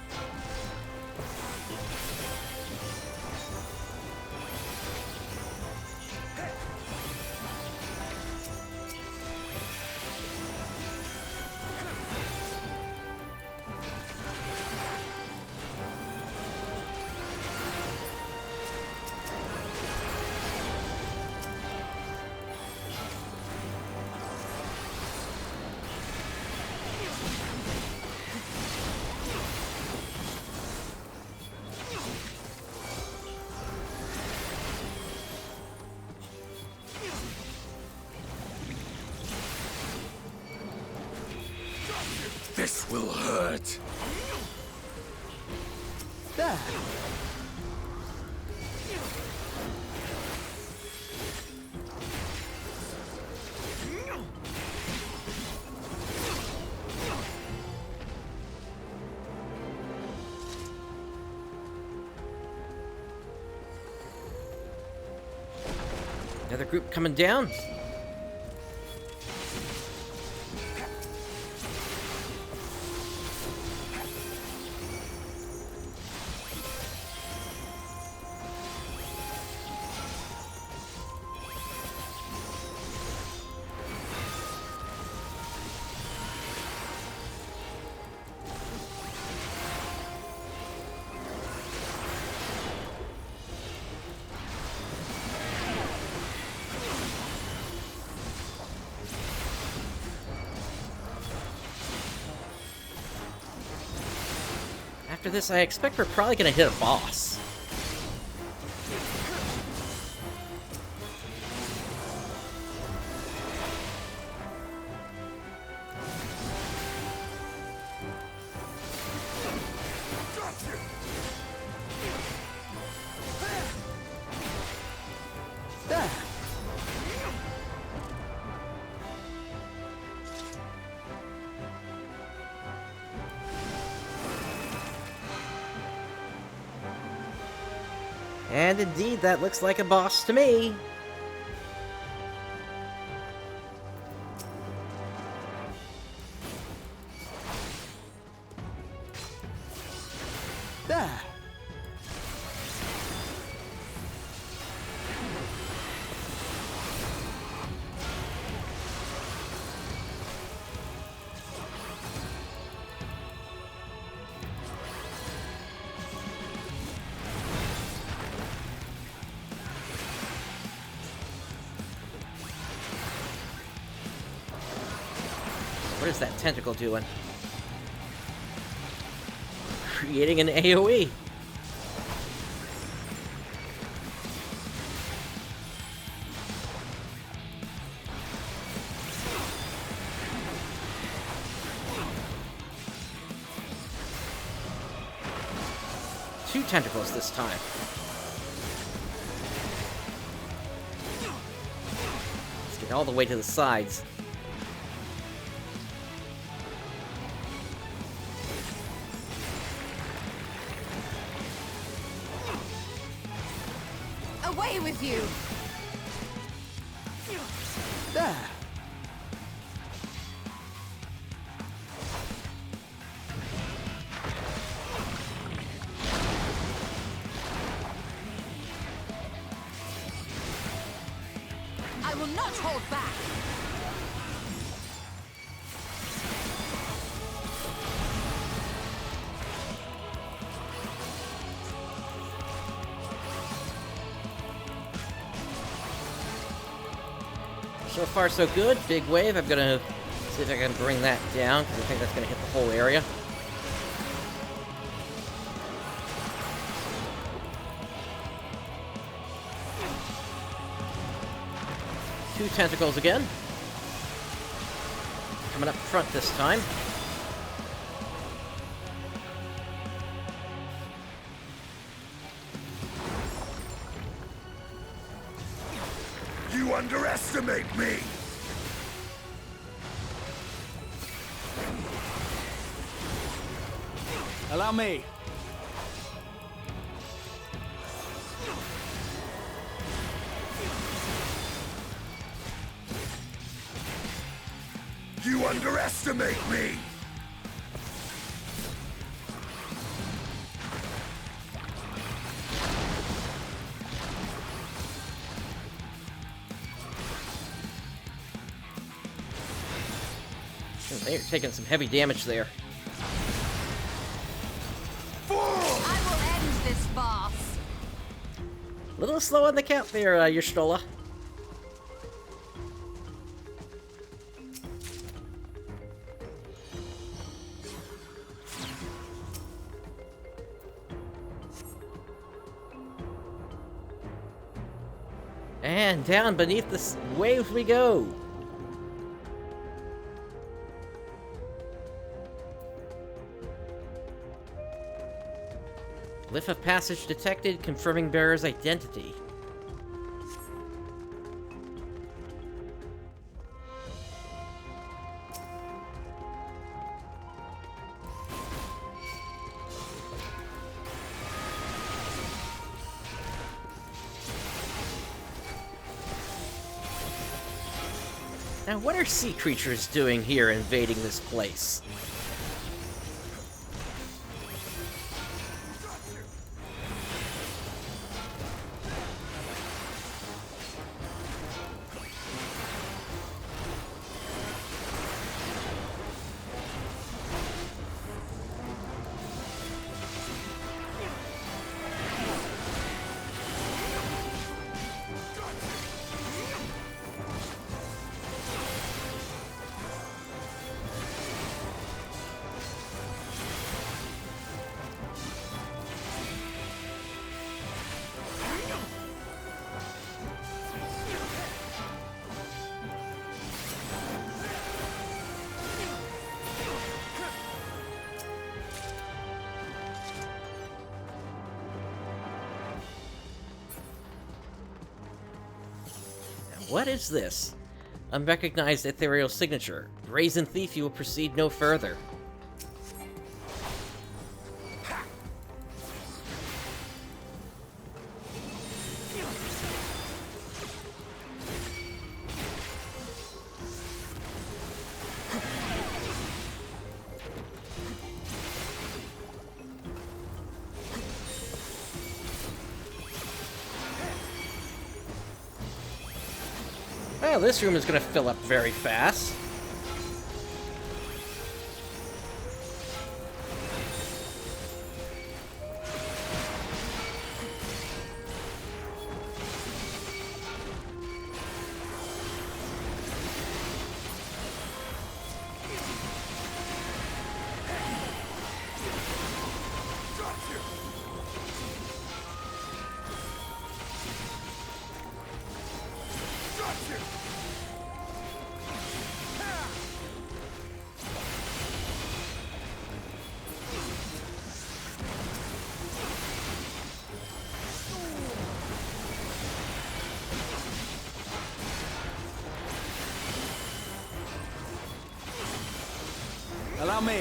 This will hurt. There. Another group coming down. after this, I expect we're probably gonna hit a boss. And indeed, that looks like a boss to me. There. What is that tentacle doing? Creating an AoE. Two tentacles this time. Let's get all the way to the sides. Away with you! There. I will not hold back! So far, so good. Big wave. I'm gonna see if I can bring that down, because I think that's gonna hit the whole area. Two tentacles again. Coming up front this time. You underestimate me! Allow me. You underestimate me! They're taking some heavy damage there. I will end this farce! A little slow on the count there, Y'shtola. And down beneath the waves we go. Glyph of passage detected, confirming bearer's identity. Now, what are sea creatures doing here invading this place? What is this? Unrecognized ethereal signature. Brazen thief, you will proceed no further. Well, this room is going to fill up very fast.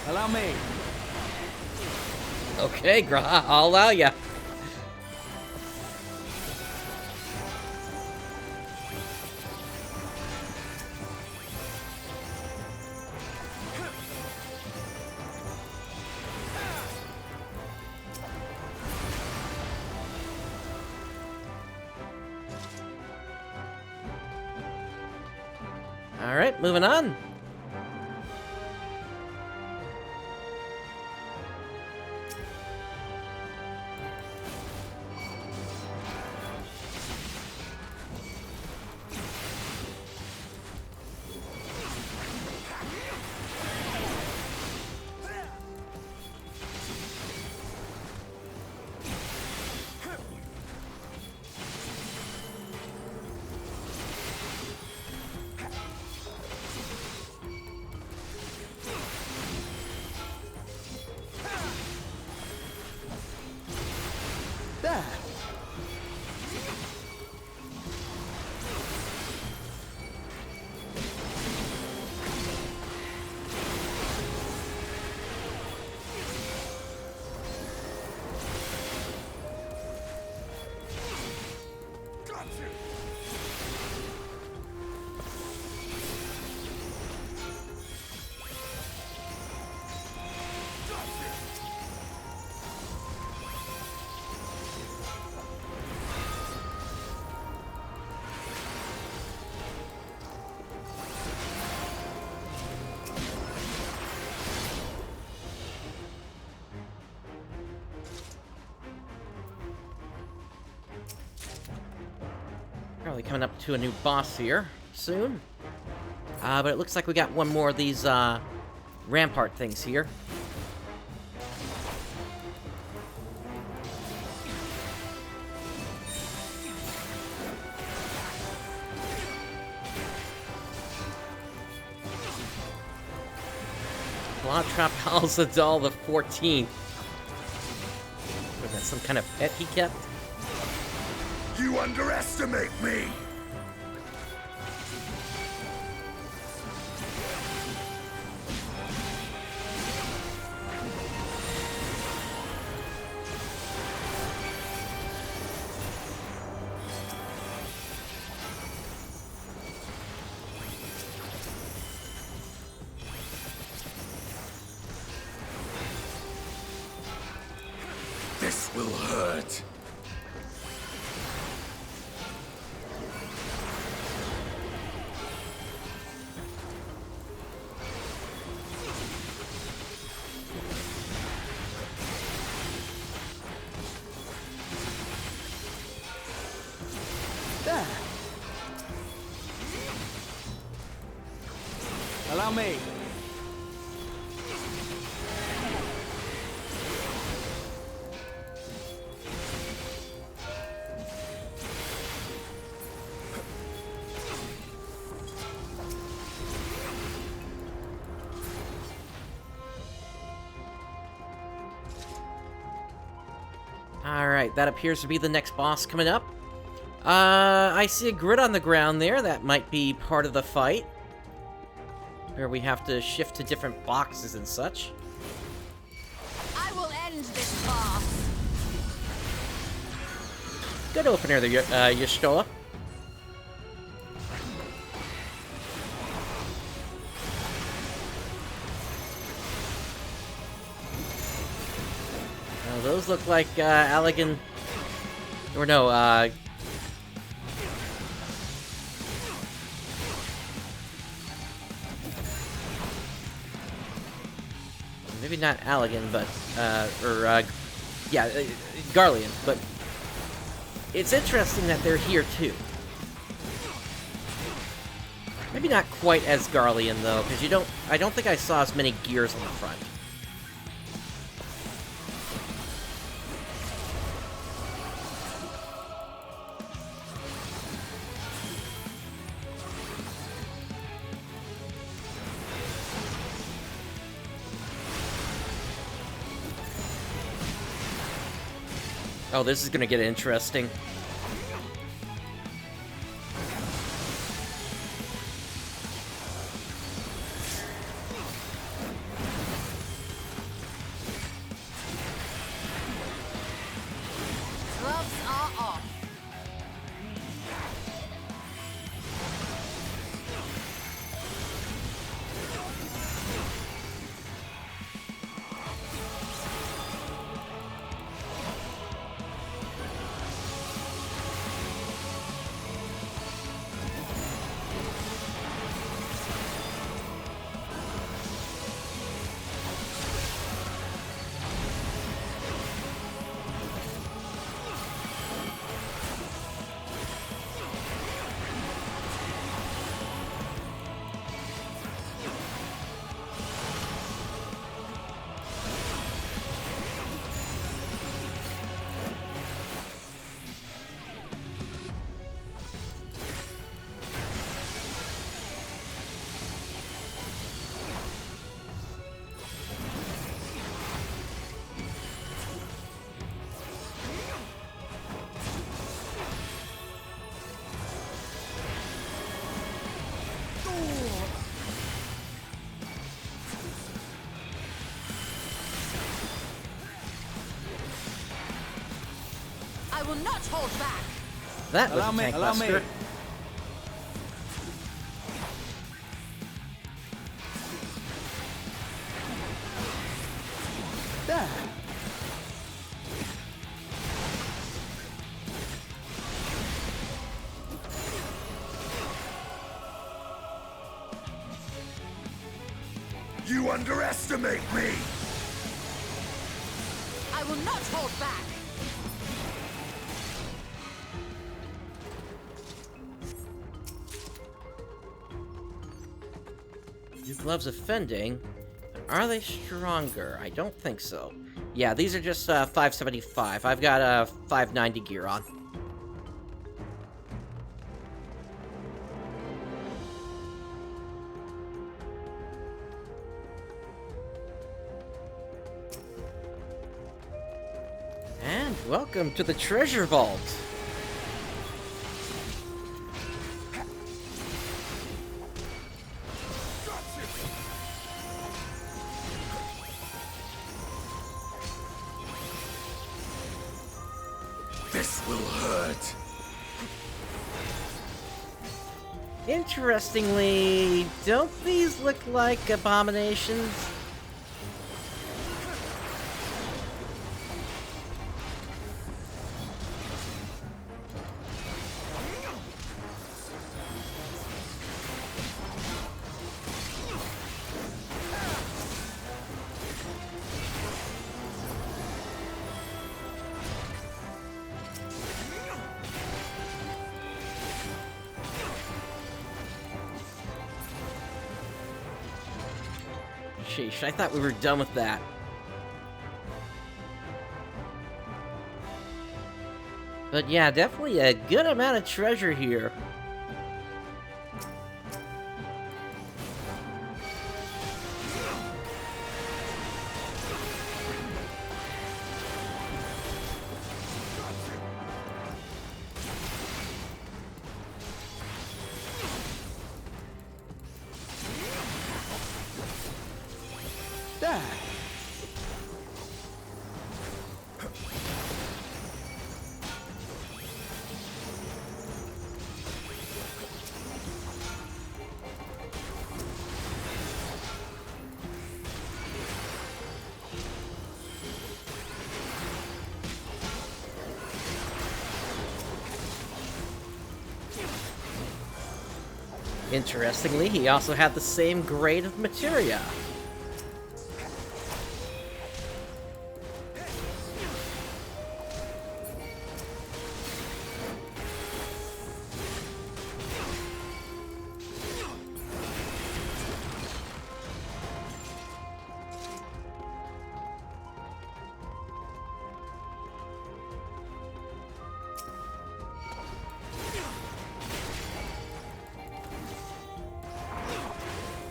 Allow me. Okay, Gra'ha, I'll allow ya. All right, moving on. There. Probably coming up to a new boss here soon. But it looks like we got one more of these rampart things here. Trap Alzadal the 14th. Was that some kind of pet he kept? You underestimate me! This will hurt. There. Allow me. Alright, that appears to be the next boss coming up. I see a grid on the ground there. That might be part of the fight. Where we have to shift to different boxes and such. I will end this farce. Good opener there, Y'shtola. Those look like Allegan, or no, maybe not Allegan, but yeah, Garlean. But it's interesting that they're here too. Maybe not quite as Garlean though, because I don't think I saw as many gears on the front. Oh, this is gonna get interesting. Gloves are off. I will not hold back. That was a tank buster. There. You underestimate me! I will not hold back. Your gloves offending. Are they stronger? I don't think so. Yeah, these are just 575. I've got a 590 gear on. And welcome to the treasure vault. This will hurt. Interestingly, don't these look like abominations? Sheesh, I thought we were done with that. But yeah, definitely a good amount of treasure here. Interestingly, he also had the same grade of materia.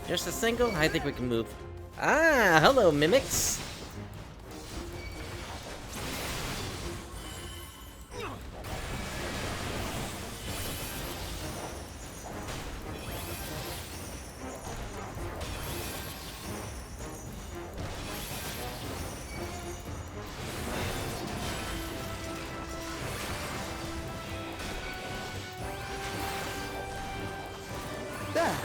Just a single? I think we can move. Ah, hello, mimics. There!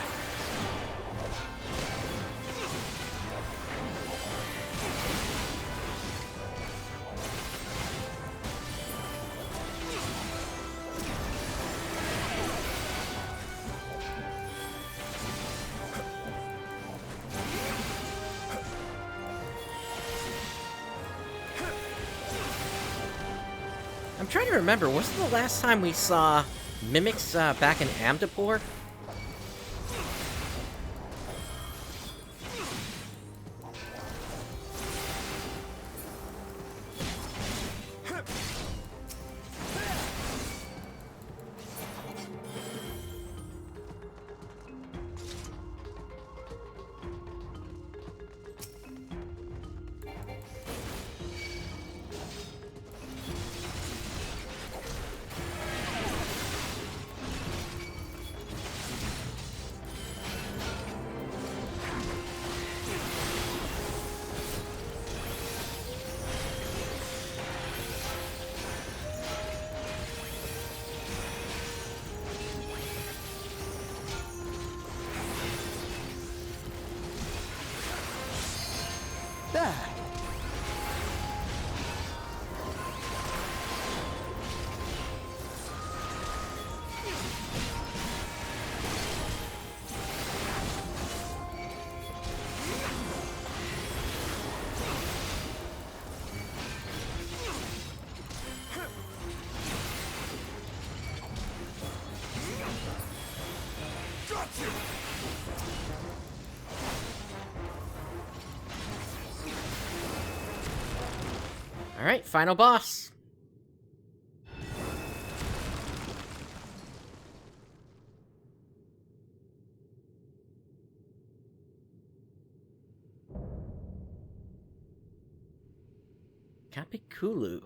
I'm trying to remember, wasn't the last time we saw mimics back in Amdapor? There! Alright, final boss. Capiculu.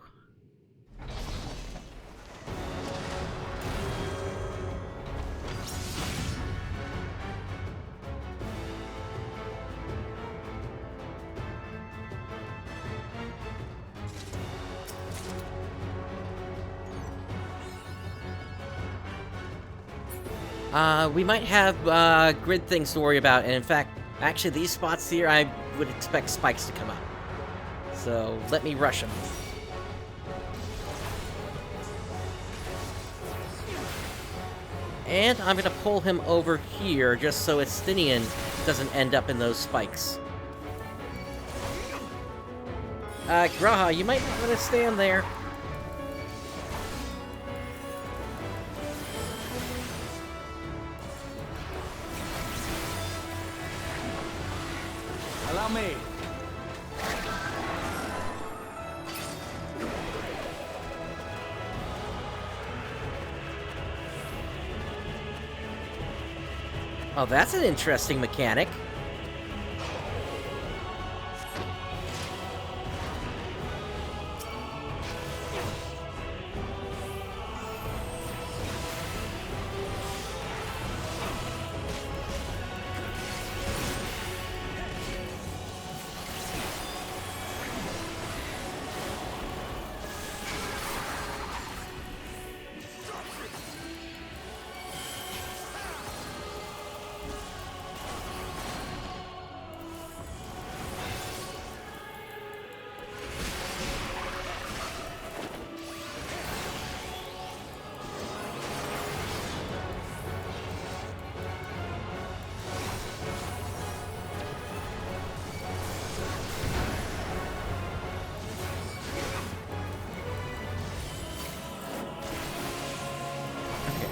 We might have grid things to worry about, and in fact, actually these spots here, I would expect spikes to come up. So, let me rush them. And I'm gonna pull him over here, just so Estinian doesn't end up in those spikes. Gra'ha, you might not want to stand there. Allow me. Oh, that's an interesting mechanic.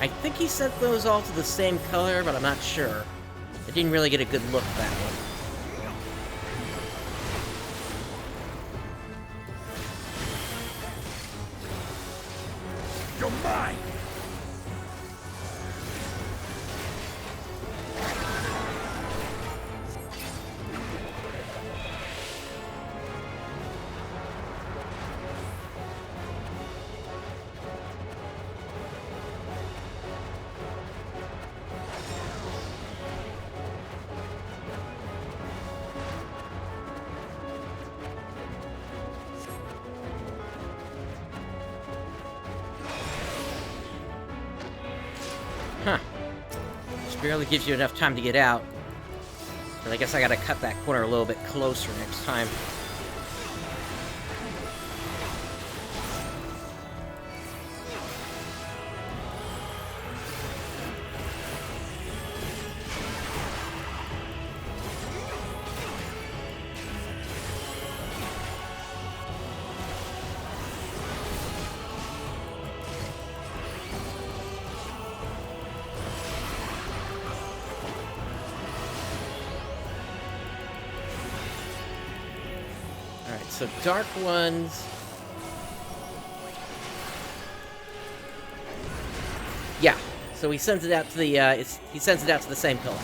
I think he sent those all to the same color, but I'm not sure. I didn't really get a good look at that one. You're mine! Huh. Just barely gives you enough time to get out. But I guess I gotta cut that corner a little bit closer next time. So dark ones. Yeah. So he sends it out to the he sends it out to the same color.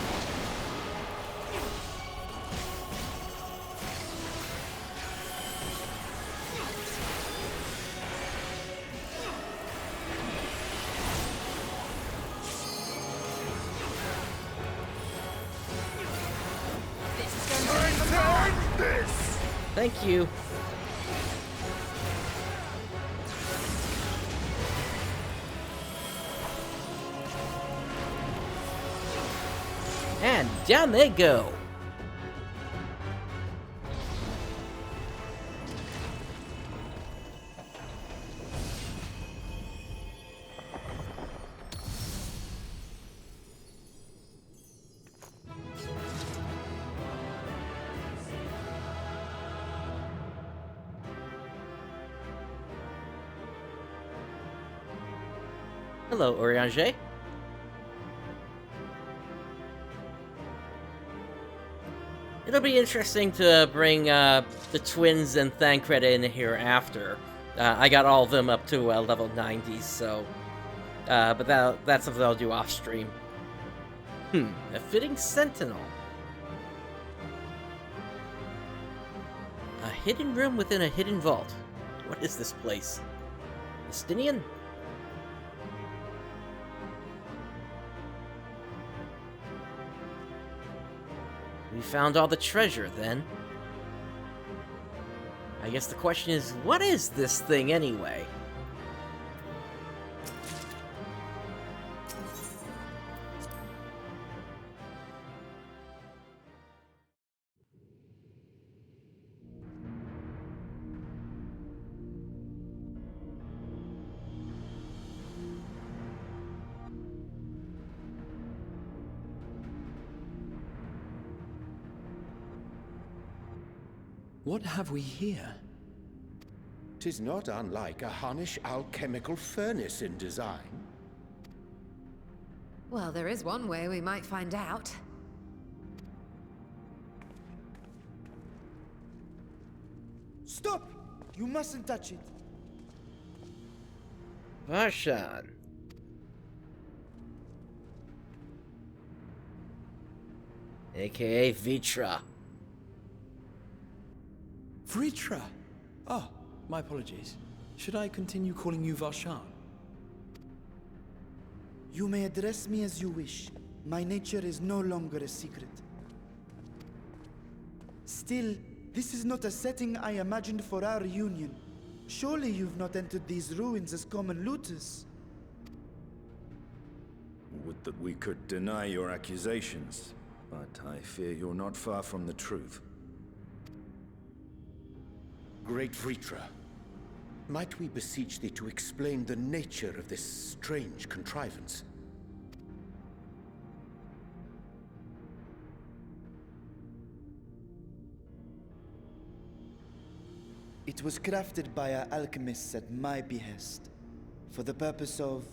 Thank you. And down they go. Hello, Oriange. It'll be interesting to bring the twins and Thancred in here after. I got all of them up to level 90, so... but that's something I'll do off-stream. A fitting sentinel. A hidden room within a hidden vault. What is this place? Estinian? We found all the treasure, then. I guess the question is, what is this thing, anyway? What have we here? 'Tis not unlike a Hunnish alchemical furnace in design. Well, there is one way we might find out. Stop! You mustn't touch it. Varshan. AKA Vitra. Vritra! Oh, my apologies. Should I continue calling you Varshan? You may address me as you wish. My nature is no longer a secret. Still, this is not a setting I imagined for our reunion. Surely you've not entered these ruins as common looters. Would that we could deny your accusations, but I fear you're not far from the truth. Great Vritra, might we beseech thee to explain the nature of this strange contrivance? It was crafted by our alchemists at my behest, for the purpose of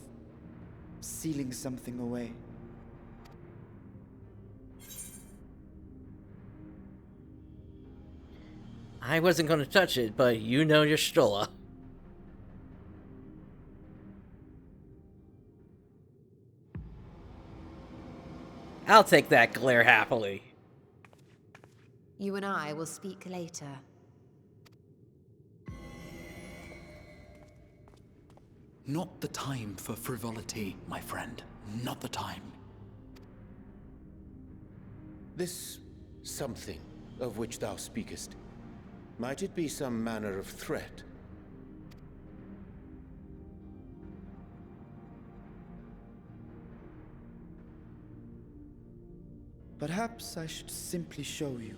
sealing something away. I wasn't going to touch it, but you know your Stola. I'll take that glare happily. You and I will speak later. Not the time for frivolity, my friend. Not the time. This something of which thou speakest, might it be some manner of threat? Perhaps I should simply show you.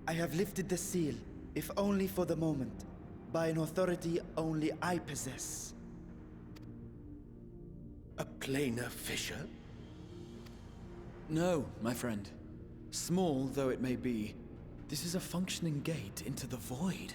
I have lifted the seal, if only for the moment, by an authority only I possess. A planar fissure? No, my friend. Small though it may be, this is a functioning gate into the void.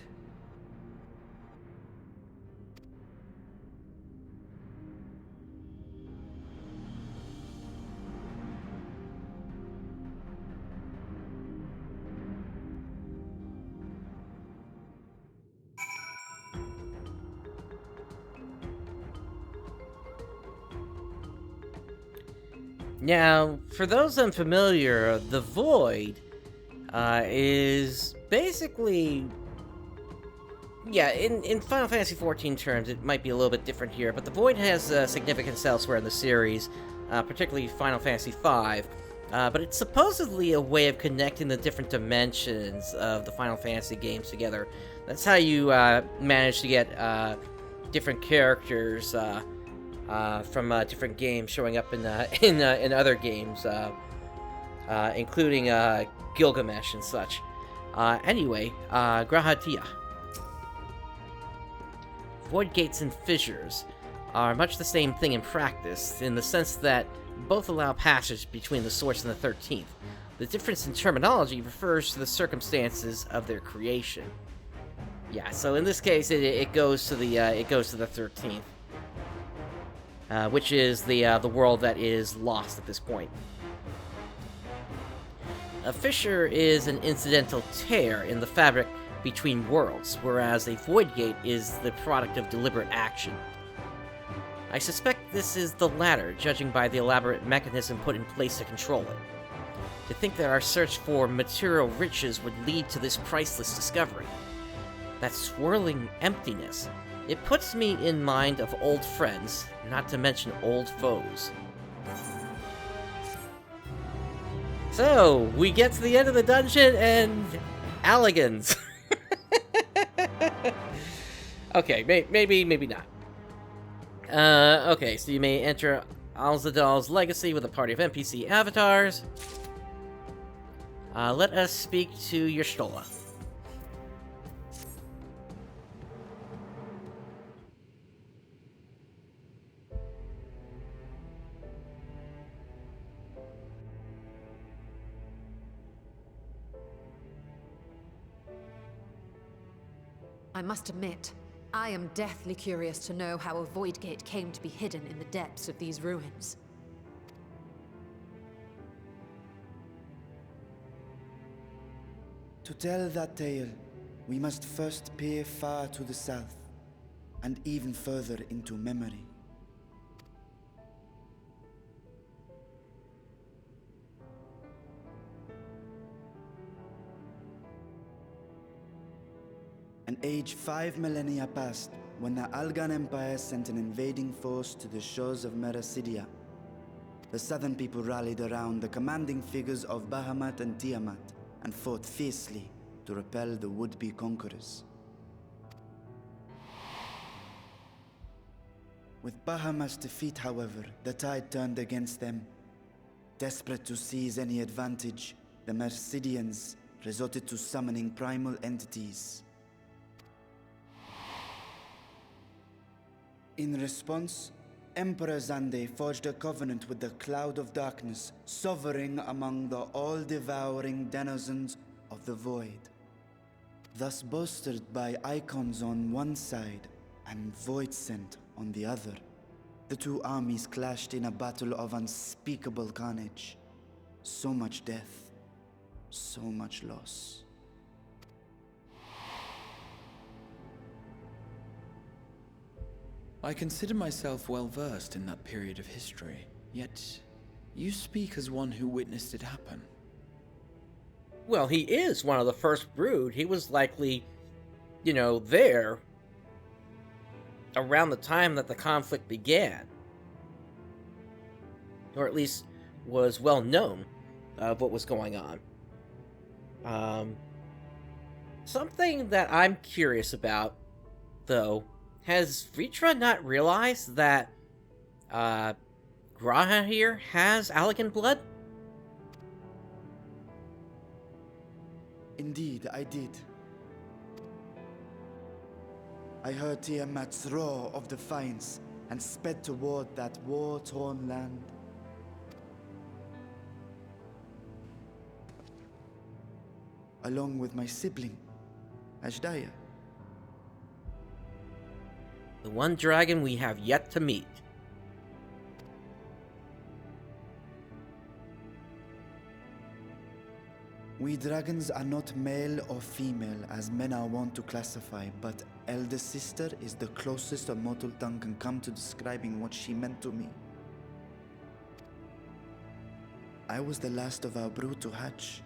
Now, for those unfamiliar, the Void is basically... Yeah, in Final Fantasy XIV terms, it might be a little bit different here, but the Void has significance elsewhere in the series, particularly Final Fantasy V. But it's supposedly a way of connecting the different dimensions of the Final Fantasy games together. That's how you manage to get different characters from different games showing up in other games, including Gilgamesh and such. Anyway, Gra'ha. Void gates and fissures are much the same thing in practice, in the sense that both allow passage between the Source and the 13th. The difference in terminology refers to the circumstances of their creation. Yeah, so in this case, it goes to the 13th. Which is the world that is lost at this point. A fissure is an incidental tear in the fabric between worlds, whereas a void gate is the product of deliberate action. I suspect this is the latter, judging by the elaborate mechanism put in place to control it. To think that our search for material riches would lead to this priceless discovery. That swirling emptiness. It puts me in mind of old friends, not to mention old foes. So, we get to the end of the dungeon and... Alligans! Okay, maybe not. Okay, so you may enter Alzadal's legacy with a party of NPC avatars. Let us speak to your Stola. I must admit, I am deathly curious to know how a void gate came to be hidden in the depths of these ruins. To tell that tale, we must first peer far to the south, and even further into memory. An age 5 millennia past, when the Algan Empire sent an invading force to the shores of Mericidia. The southern people rallied around the commanding figures of Bahamut and Tiamat and fought fiercely to repel the would-be conquerors. With Bahamut's defeat, however, the tide turned against them. Desperate to seize any advantage, the Mercidians resorted to summoning primal entities. In response, Emperor Zande forged a covenant with the Cloud of Darkness, sovereign among the all-devouring denizens of the Void. Thus bolstered by icons on one side and Void Scent on the other, the two armies clashed in a battle of unspeakable carnage. So much death, so much loss. I consider myself well versed in that period of history, yet you speak as one who witnessed it happen. Well, he is one of the first brood. He was likely, there around the time that the conflict began. Or at least was well known of what was going on. Something that I'm curious about, though, has Vritra not realized that Gra'ha here has Allagan blood? Indeed, I did. I heard Tiamat's roar of defiance and sped toward that war-torn land. Along with my sibling, Hydaelyn. The one dragon we have yet to meet. We dragons are not male or female as men are wont to classify, but elder sister is the closest a mortal tongue can come to describing what she meant to me. I was the last of our brood to hatch,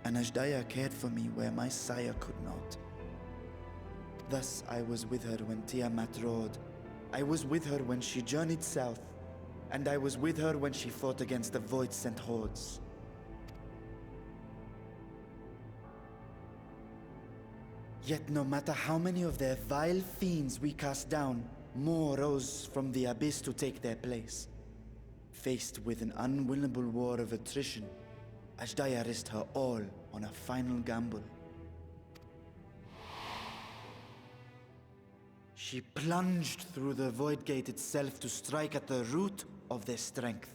and Hydaelyn cared for me where my sire could not. Thus, I was with her when Tiamat roared. I was with her when she journeyed south, and I was with her when she fought against the Void-sent hordes. Yet no matter how many of their vile fiends we cast down, more rose from the abyss to take their place. Faced with an unwinnable war of attrition, Hydaelyn risked her all on a final gamble. She plunged through the Void Gate itself to strike at the root of their strength.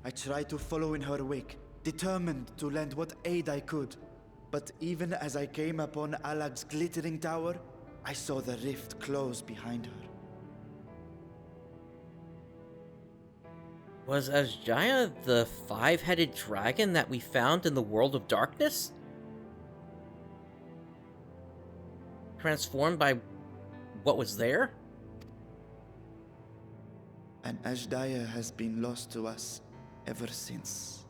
I tried to follow in her wake, determined to lend what aid I could. But even as I came upon Alag's glittering tower, I saw the rift close behind her. Was Hydaelyn the five-headed dragon that we found in the World of Darkness? Transformed by what was there? And Hydaelyn has been lost to us ever since.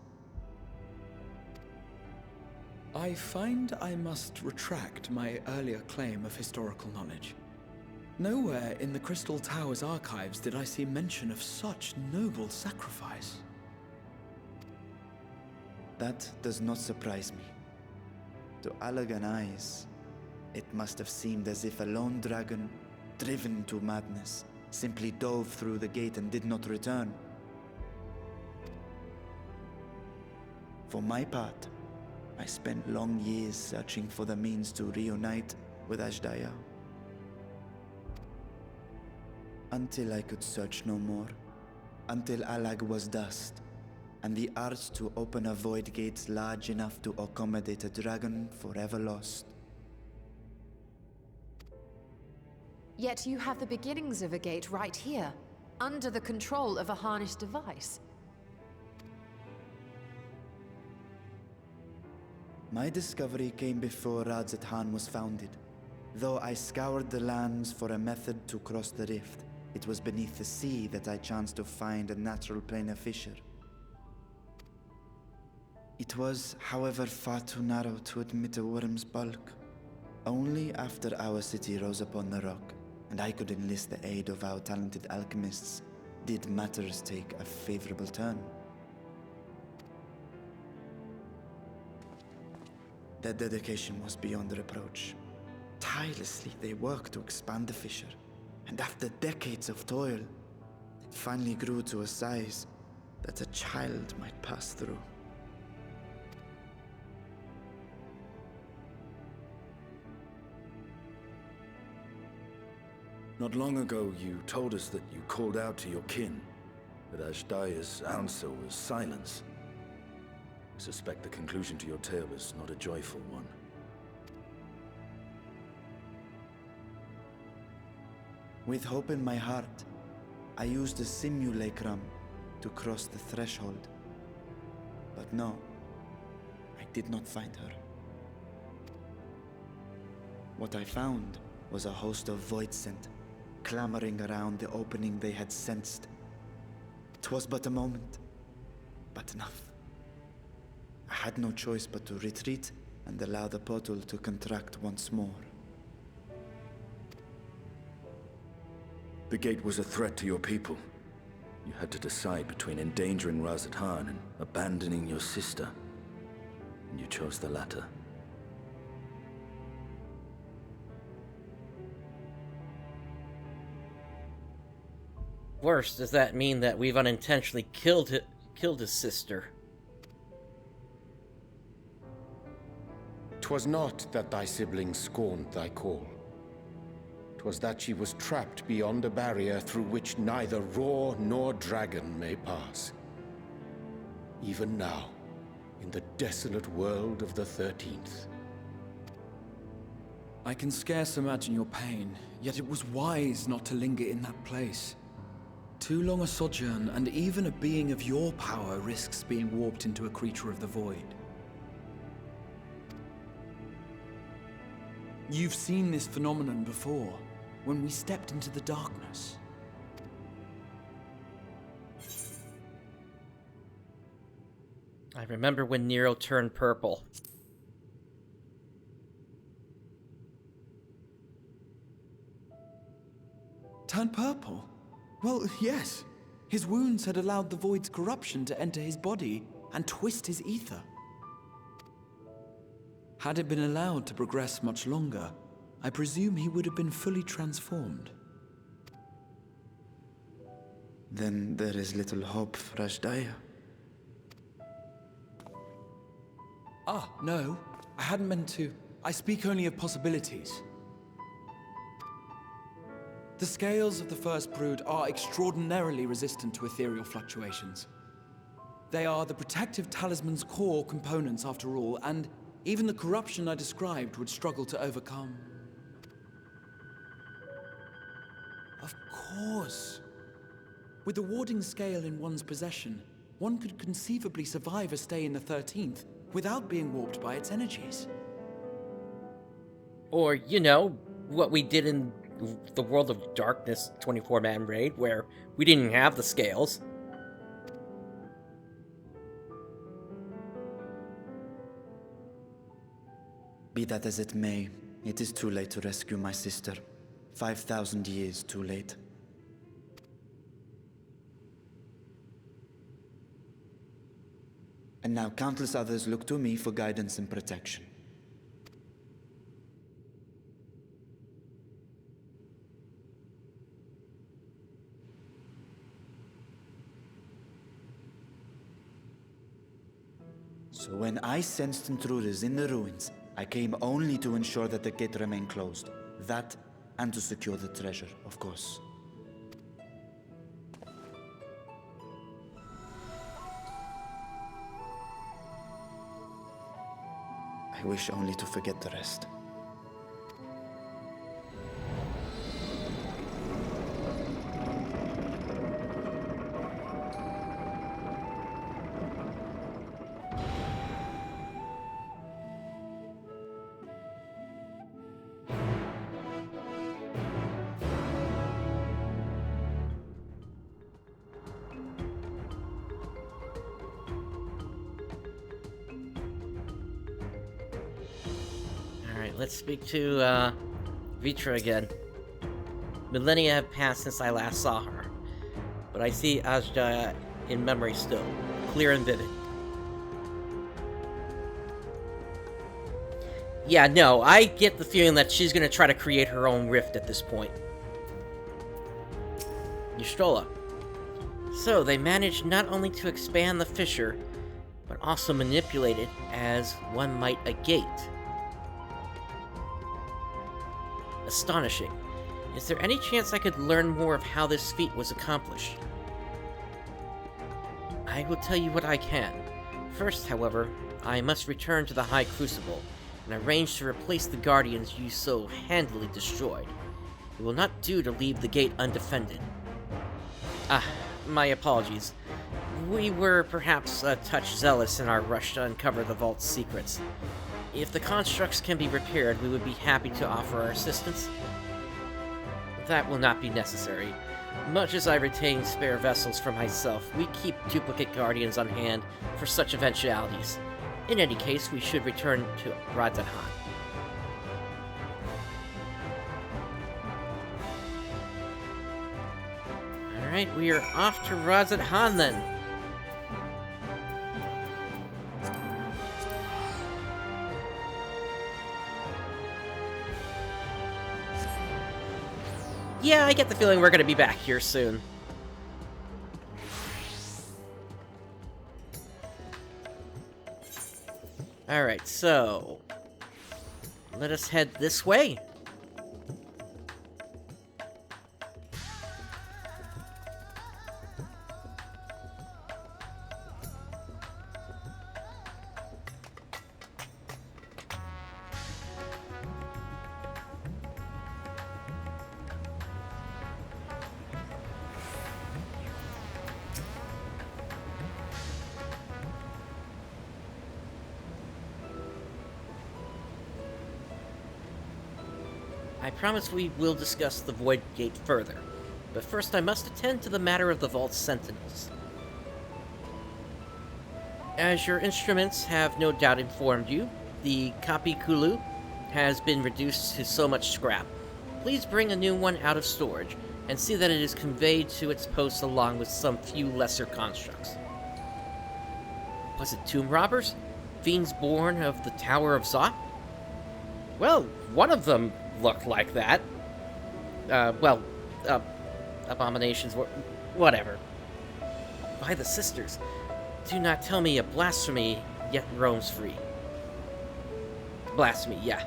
I find I must retract my earlier claim of historical knowledge. Nowhere in the Crystal Tower's archives did I see mention of such noble sacrifice. That does not surprise me. To Allagan eyes, it must have seemed as if a lone dragon, driven to madness, simply dove through the gate and did not return. For my part, I spent long years searching for the means to reunite with Hydaelyn. Until I could search no more. Until Allag was dust, and the art to open a void gate large enough to accommodate a dragon forever lost. Yet you have the beginnings of a gate right here, under the control of a harnessed device. My discovery came before Radzat was founded. Though I scoured the lands for a method to cross the rift, it was beneath the sea that I chanced to find a natural planar fissure. It was, however, far too narrow to admit a worm's bulk. Only after our city rose upon the rock, and I could enlist the aid of our talented alchemists, did matters take a favorable turn. Their dedication was beyond reproach. Tirelessly they worked to expand the fissure, and after decades of toil, it finally grew to a size that a child might pass through. Not long ago, you told us that you called out to your kin, that Ashdai's answer was silence. I suspect the conclusion to your tale is not a joyful one. With hope in my heart, I used a simulacrum to cross the threshold. But no, I did not find her. What I found was a host of void scent, clamoring around the opening they had sensed. 'Twas but a moment, but enough. I had no choice but to retreat and allow the portal to contract once more. The gate was a threat to your people. You had to decide between endangering Razathan and abandoning your sister. And you chose the latter. Worse, does that mean that we've unintentionally killed his sister? 'Twas not that thy siblings scorned thy call. 'Twas that she was trapped beyond a barrier through which neither roar nor dragon may pass. Even now, in the desolate world of the 13th. I can scarce imagine your pain, yet it was wise not to linger in that place. Too long a sojourn, and even a being of your power risks being warped into a creature of the void. You've seen this phenomenon before, when we stepped into the darkness. I remember when Nero turned purple. Turned purple? Well, yes. His wounds had allowed the void's corruption to enter his body and twist his ether. Had it been allowed to progress much longer, I presume he would have been fully transformed. Then there is little hope for Ashdaya. Ah, no. I hadn't meant to. I speak only of possibilities. The scales of the first brood are extraordinarily resistant to ethereal fluctuations. They are the protective talisman's core components after all, and even the corruption I described would struggle to overcome. Of course. With the warding scale in one's possession, one could conceivably survive a stay in the 13th without being warped by its energies. Or, you know, what we did in the World of Darkness 24-man raid, where we didn't have the scales. Be that as it may, it is too late to rescue my sister. 5,000 years too late. And now countless others look to me for guidance and protection. So when I sensed intruders in the ruins, I came only to ensure that the gate remained closed. That, and to secure the treasure, of course. I wish only to forget the rest. Alright, let's speak to, Vitra again. Millennia have passed since I last saw her, but I see Azda in memory still, clear and vivid. Yeah, no, I get the feeling that she's gonna try to create her own rift at this point. Ystrola. So, they managed not only to expand the fissure, but also manipulate it as one might a gate. Astonishing. Is there any chance I could learn more of how this feat was accomplished? I will tell you what I can. First, however, I must return to the High Crucible, and arrange to replace the Guardians you so handily destroyed. It will not do to leave the gate undefended. My apologies. We were perhaps a touch zealous in our rush to uncover the Vault's secrets. If the constructs can be repaired, we would be happy to offer our assistance. That will not be necessary. Much as I retain spare vessels for myself, we keep duplicate Guardians on hand for such eventualities. In any case, we should return to Radzahan. Alright, we are off to Radzahan then. Yeah, I get the feeling we're gonna be back here soon. Alright, so... let us head this way. I promise we will discuss the Void Gate further, but first I must attend to the matter of the Vault Sentinels. As your instruments have no doubt informed you, the Kapi Kulu has been reduced to so much scrap. Please bring a new one out of storage, and see that it is conveyed to its post along with some few lesser constructs. Was it tomb robbers? Fiends born of the Tower of Zot? Well, one of them looked like that. Abominations, whatever. By the sisters, do not tell me a blasphemy yet roams free. Blasphemy, yeah.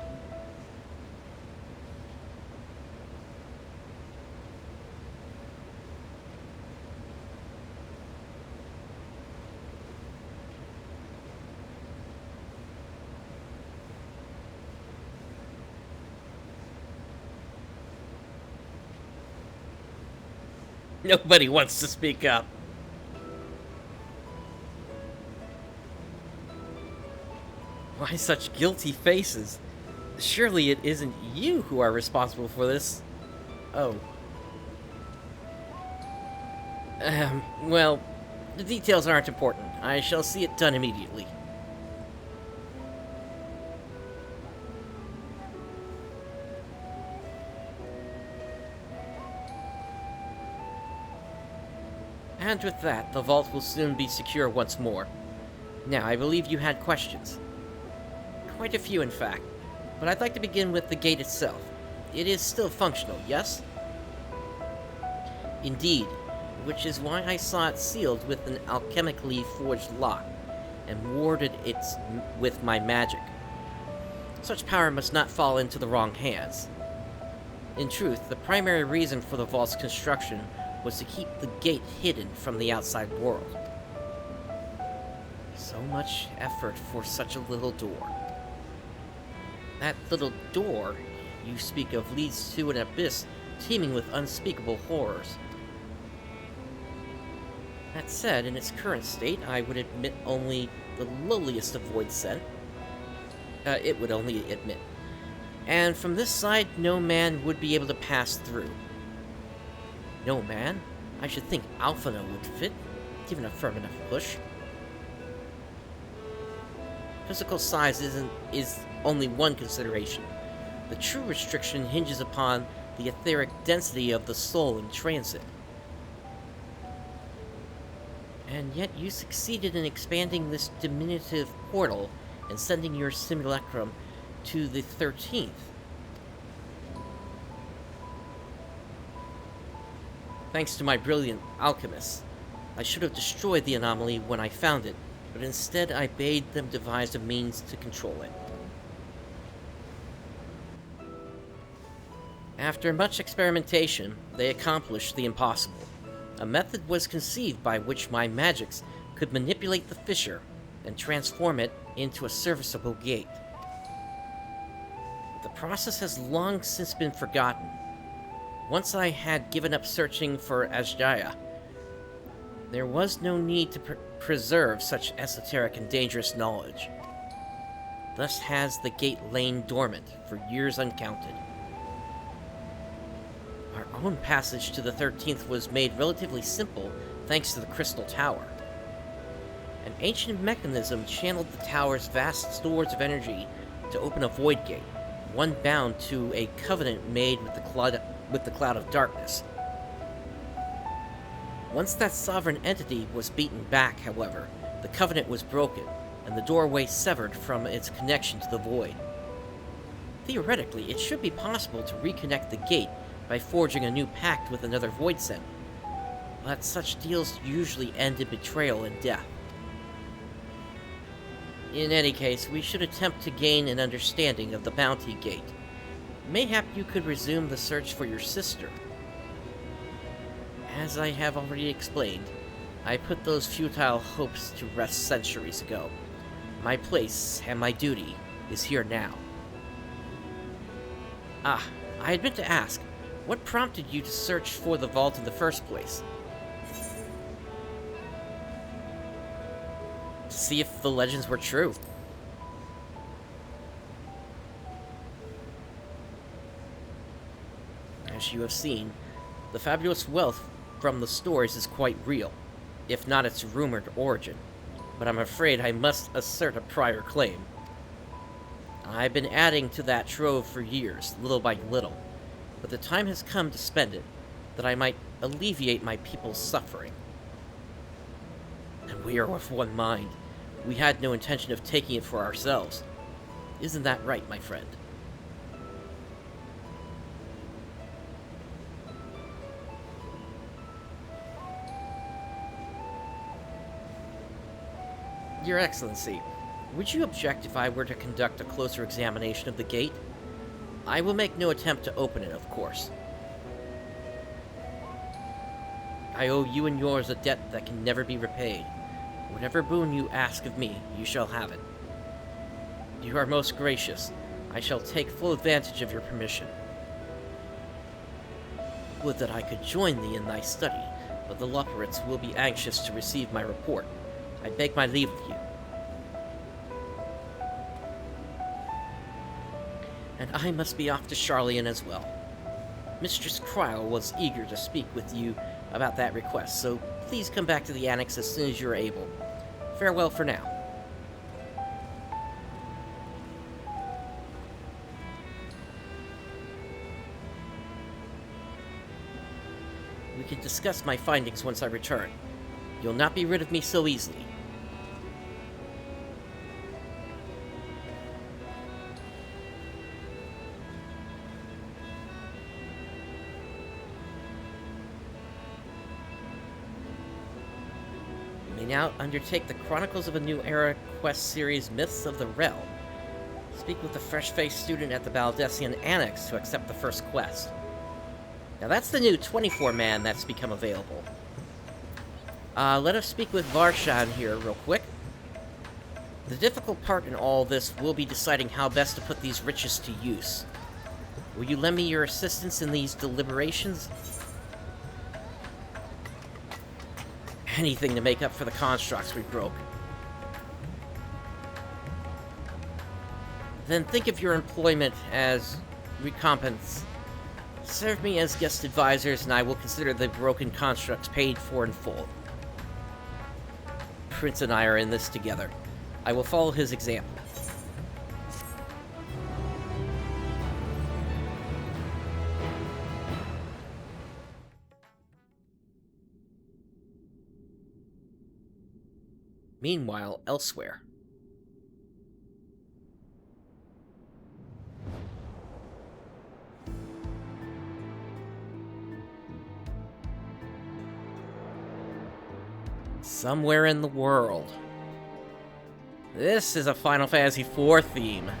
Nobody wants to speak up. Why such guilty faces? Surely it isn't you who are responsible for this. Oh. Well, the details aren't important. I shall see it done immediately. And with that, the vault will soon be secure once more. Now, I believe you had questions. Quite a few, in fact. But I'd like to begin with the gate itself. It is still functional, yes? Indeed, which is why I saw it sealed with an alchemically forged lock, and warded it with my magic. Such power must not fall into the wrong hands. In truth, the primary reason for the vault's construction was to keep the gate hidden from the outside world. So much effort for such a little door. That little door you speak of leads to an abyss teeming with unspeakable horrors. That said, in its current state, I would admit only the lowliest of void sent. It would only admit. And from this side, no man would be able to pass through. No man? I should think Alphana would fit, given a firm enough push. Physical size is only one consideration. The true restriction hinges upon the etheric density of the soul in transit. And yet you succeeded in expanding this diminutive portal and sending your simulacrum to the 13th. Thanks to my brilliant alchemists, I should have destroyed the anomaly when I found it, but instead I bade them devise a means to control it. After much experimentation, they accomplished the impossible. A method was conceived by which my magics could manipulate the fissure and transform it into a serviceable gate. The process has long since been forgotten. Once I had given up searching for Hydaelyn, there was no need to preserve such esoteric and dangerous knowledge. Thus has the gate lain dormant for years uncounted. Our own passage to the 13th was made relatively simple thanks to the Crystal Tower. An ancient mechanism channeled the tower's vast stores of energy to open a void gate, one bound to a covenant made with the Cloud of Darkness. Once that sovereign entity was beaten back, however, the covenant was broken, and the doorway severed from its connection to the void. Theoretically, it should be possible to reconnect the gate by forging a new pact with another Void Sentinel, but such deals usually end in betrayal and death. In any case, we should attempt to gain an understanding of the Bounty Gate. Mayhap you could resume the search for your sister. As I have already explained, I put those futile hopes to rest centuries ago. My place and my duty is here now. Ah, I had meant to ask, what prompted you to search for the vault in the first place? To see if the legends were true. As you have seen, the fabulous wealth from the stores is quite real, if not its rumored origin, but I'm afraid I must assert a prior claim. I've been adding to that trove for years, little by little, but the time has come to spend it, that I might alleviate my people's suffering. And we are of one mind. We had no intention of taking it for ourselves. Isn't that right, my friend? Your Excellency, would you object if I were to conduct a closer examination of the gate? I will make no attempt to open it, of course. I owe you and yours a debt that can never be repaid. Whatever boon you ask of me, you shall have it. You are most gracious. I shall take full advantage of your permission. Would that I could join thee in thy study, but the Loporrits will be anxious to receive my report. I beg my leave of you. And I must be off to Charlian as well. Mistress Cryle was eager to speak with you about that request, so please come back to the Annex as soon as you're able. Farewell for now. We can discuss my findings once I return. You'll not be rid of me so easily. You may now undertake the Chronicles of a New Era quest series Myths of the Realm. Speak with the fresh-faced student at the Baldessian Annex to accept the first quest. Now that's the new 24-man that's become available. Let us speak with Varshan here real quick. The difficult part in all this will be deciding how best to put these riches to use. Will you lend me your assistance in these deliberations? Anything to make up for the constructs we broke. Then think of your employment as recompense. Serve me as guest advisors, and I will consider the broken constructs paid for in full. Prince and I are in this together. I will follow his example. Meanwhile, elsewhere. Somewhere in the world. This is a Final Fantasy IV theme.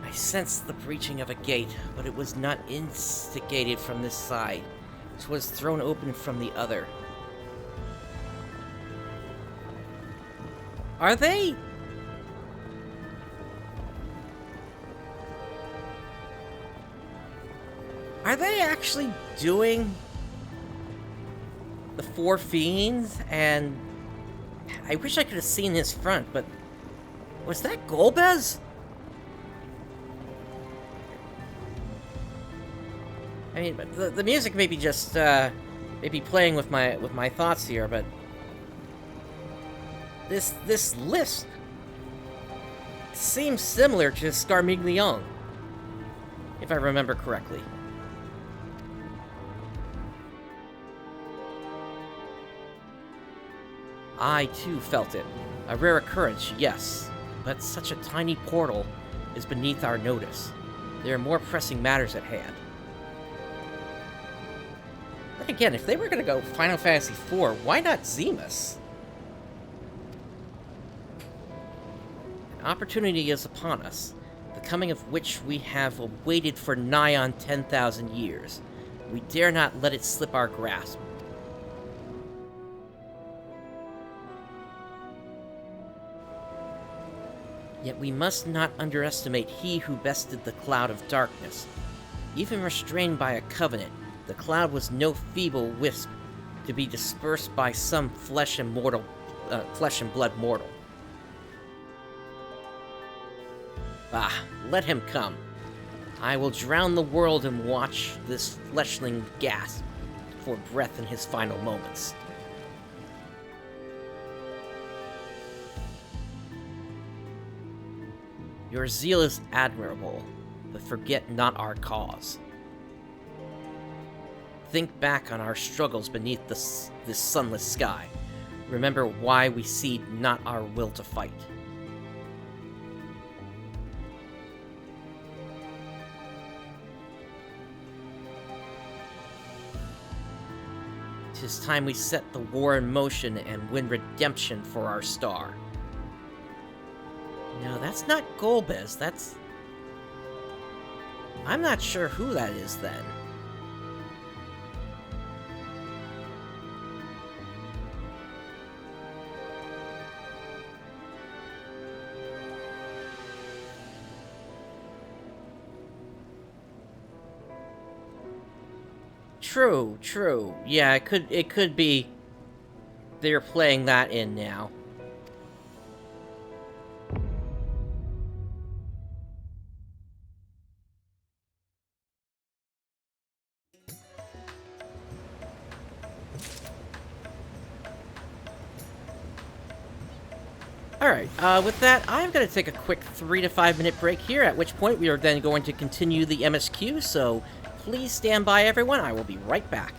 I sensed the breaching of a gate, but it was not instigated from this side. It was thrown open from the other. Are they? Are they actually doing the Four Fiends? And I wish I could have seen his front, but was that Golbez? I mean, the music may be just maybe playing with my thoughts here, but this list seems similar to Scarmiglione, if I remember correctly. I too felt it. A rare occurrence, yes, but such a tiny portal is beneath our notice. There are more pressing matters at hand. But again, if they were going to go Final Fantasy IV, why not Zemus? An opportunity is upon us, the coming of which we have awaited for nigh on 10,000 years. We dare not let it slip our grasp. Yet we must not underestimate he who bested the cloud of darkness. Even restrained by a covenant, the cloud was no feeble wisp to be dispersed by some flesh and blood mortal. Ah, let him come. I will drown the world and watch this fleshling gasp for breath in his final moments. Your zeal is admirable, but forget not our cause. Think back on our struggles beneath this sunless sky. Remember why we cede not our will to fight. 'Tis time we set the war in motion and win redemption for our star. No, that's not Golbez, that's... I'm not sure who that is, then. True. Yeah, it could be they're playing that in now. Alright, with that, I'm going to take a quick 3 to 5 minute break here, at which point we are then going to continue the MSQ, so please stand by, everyone. I will be right back.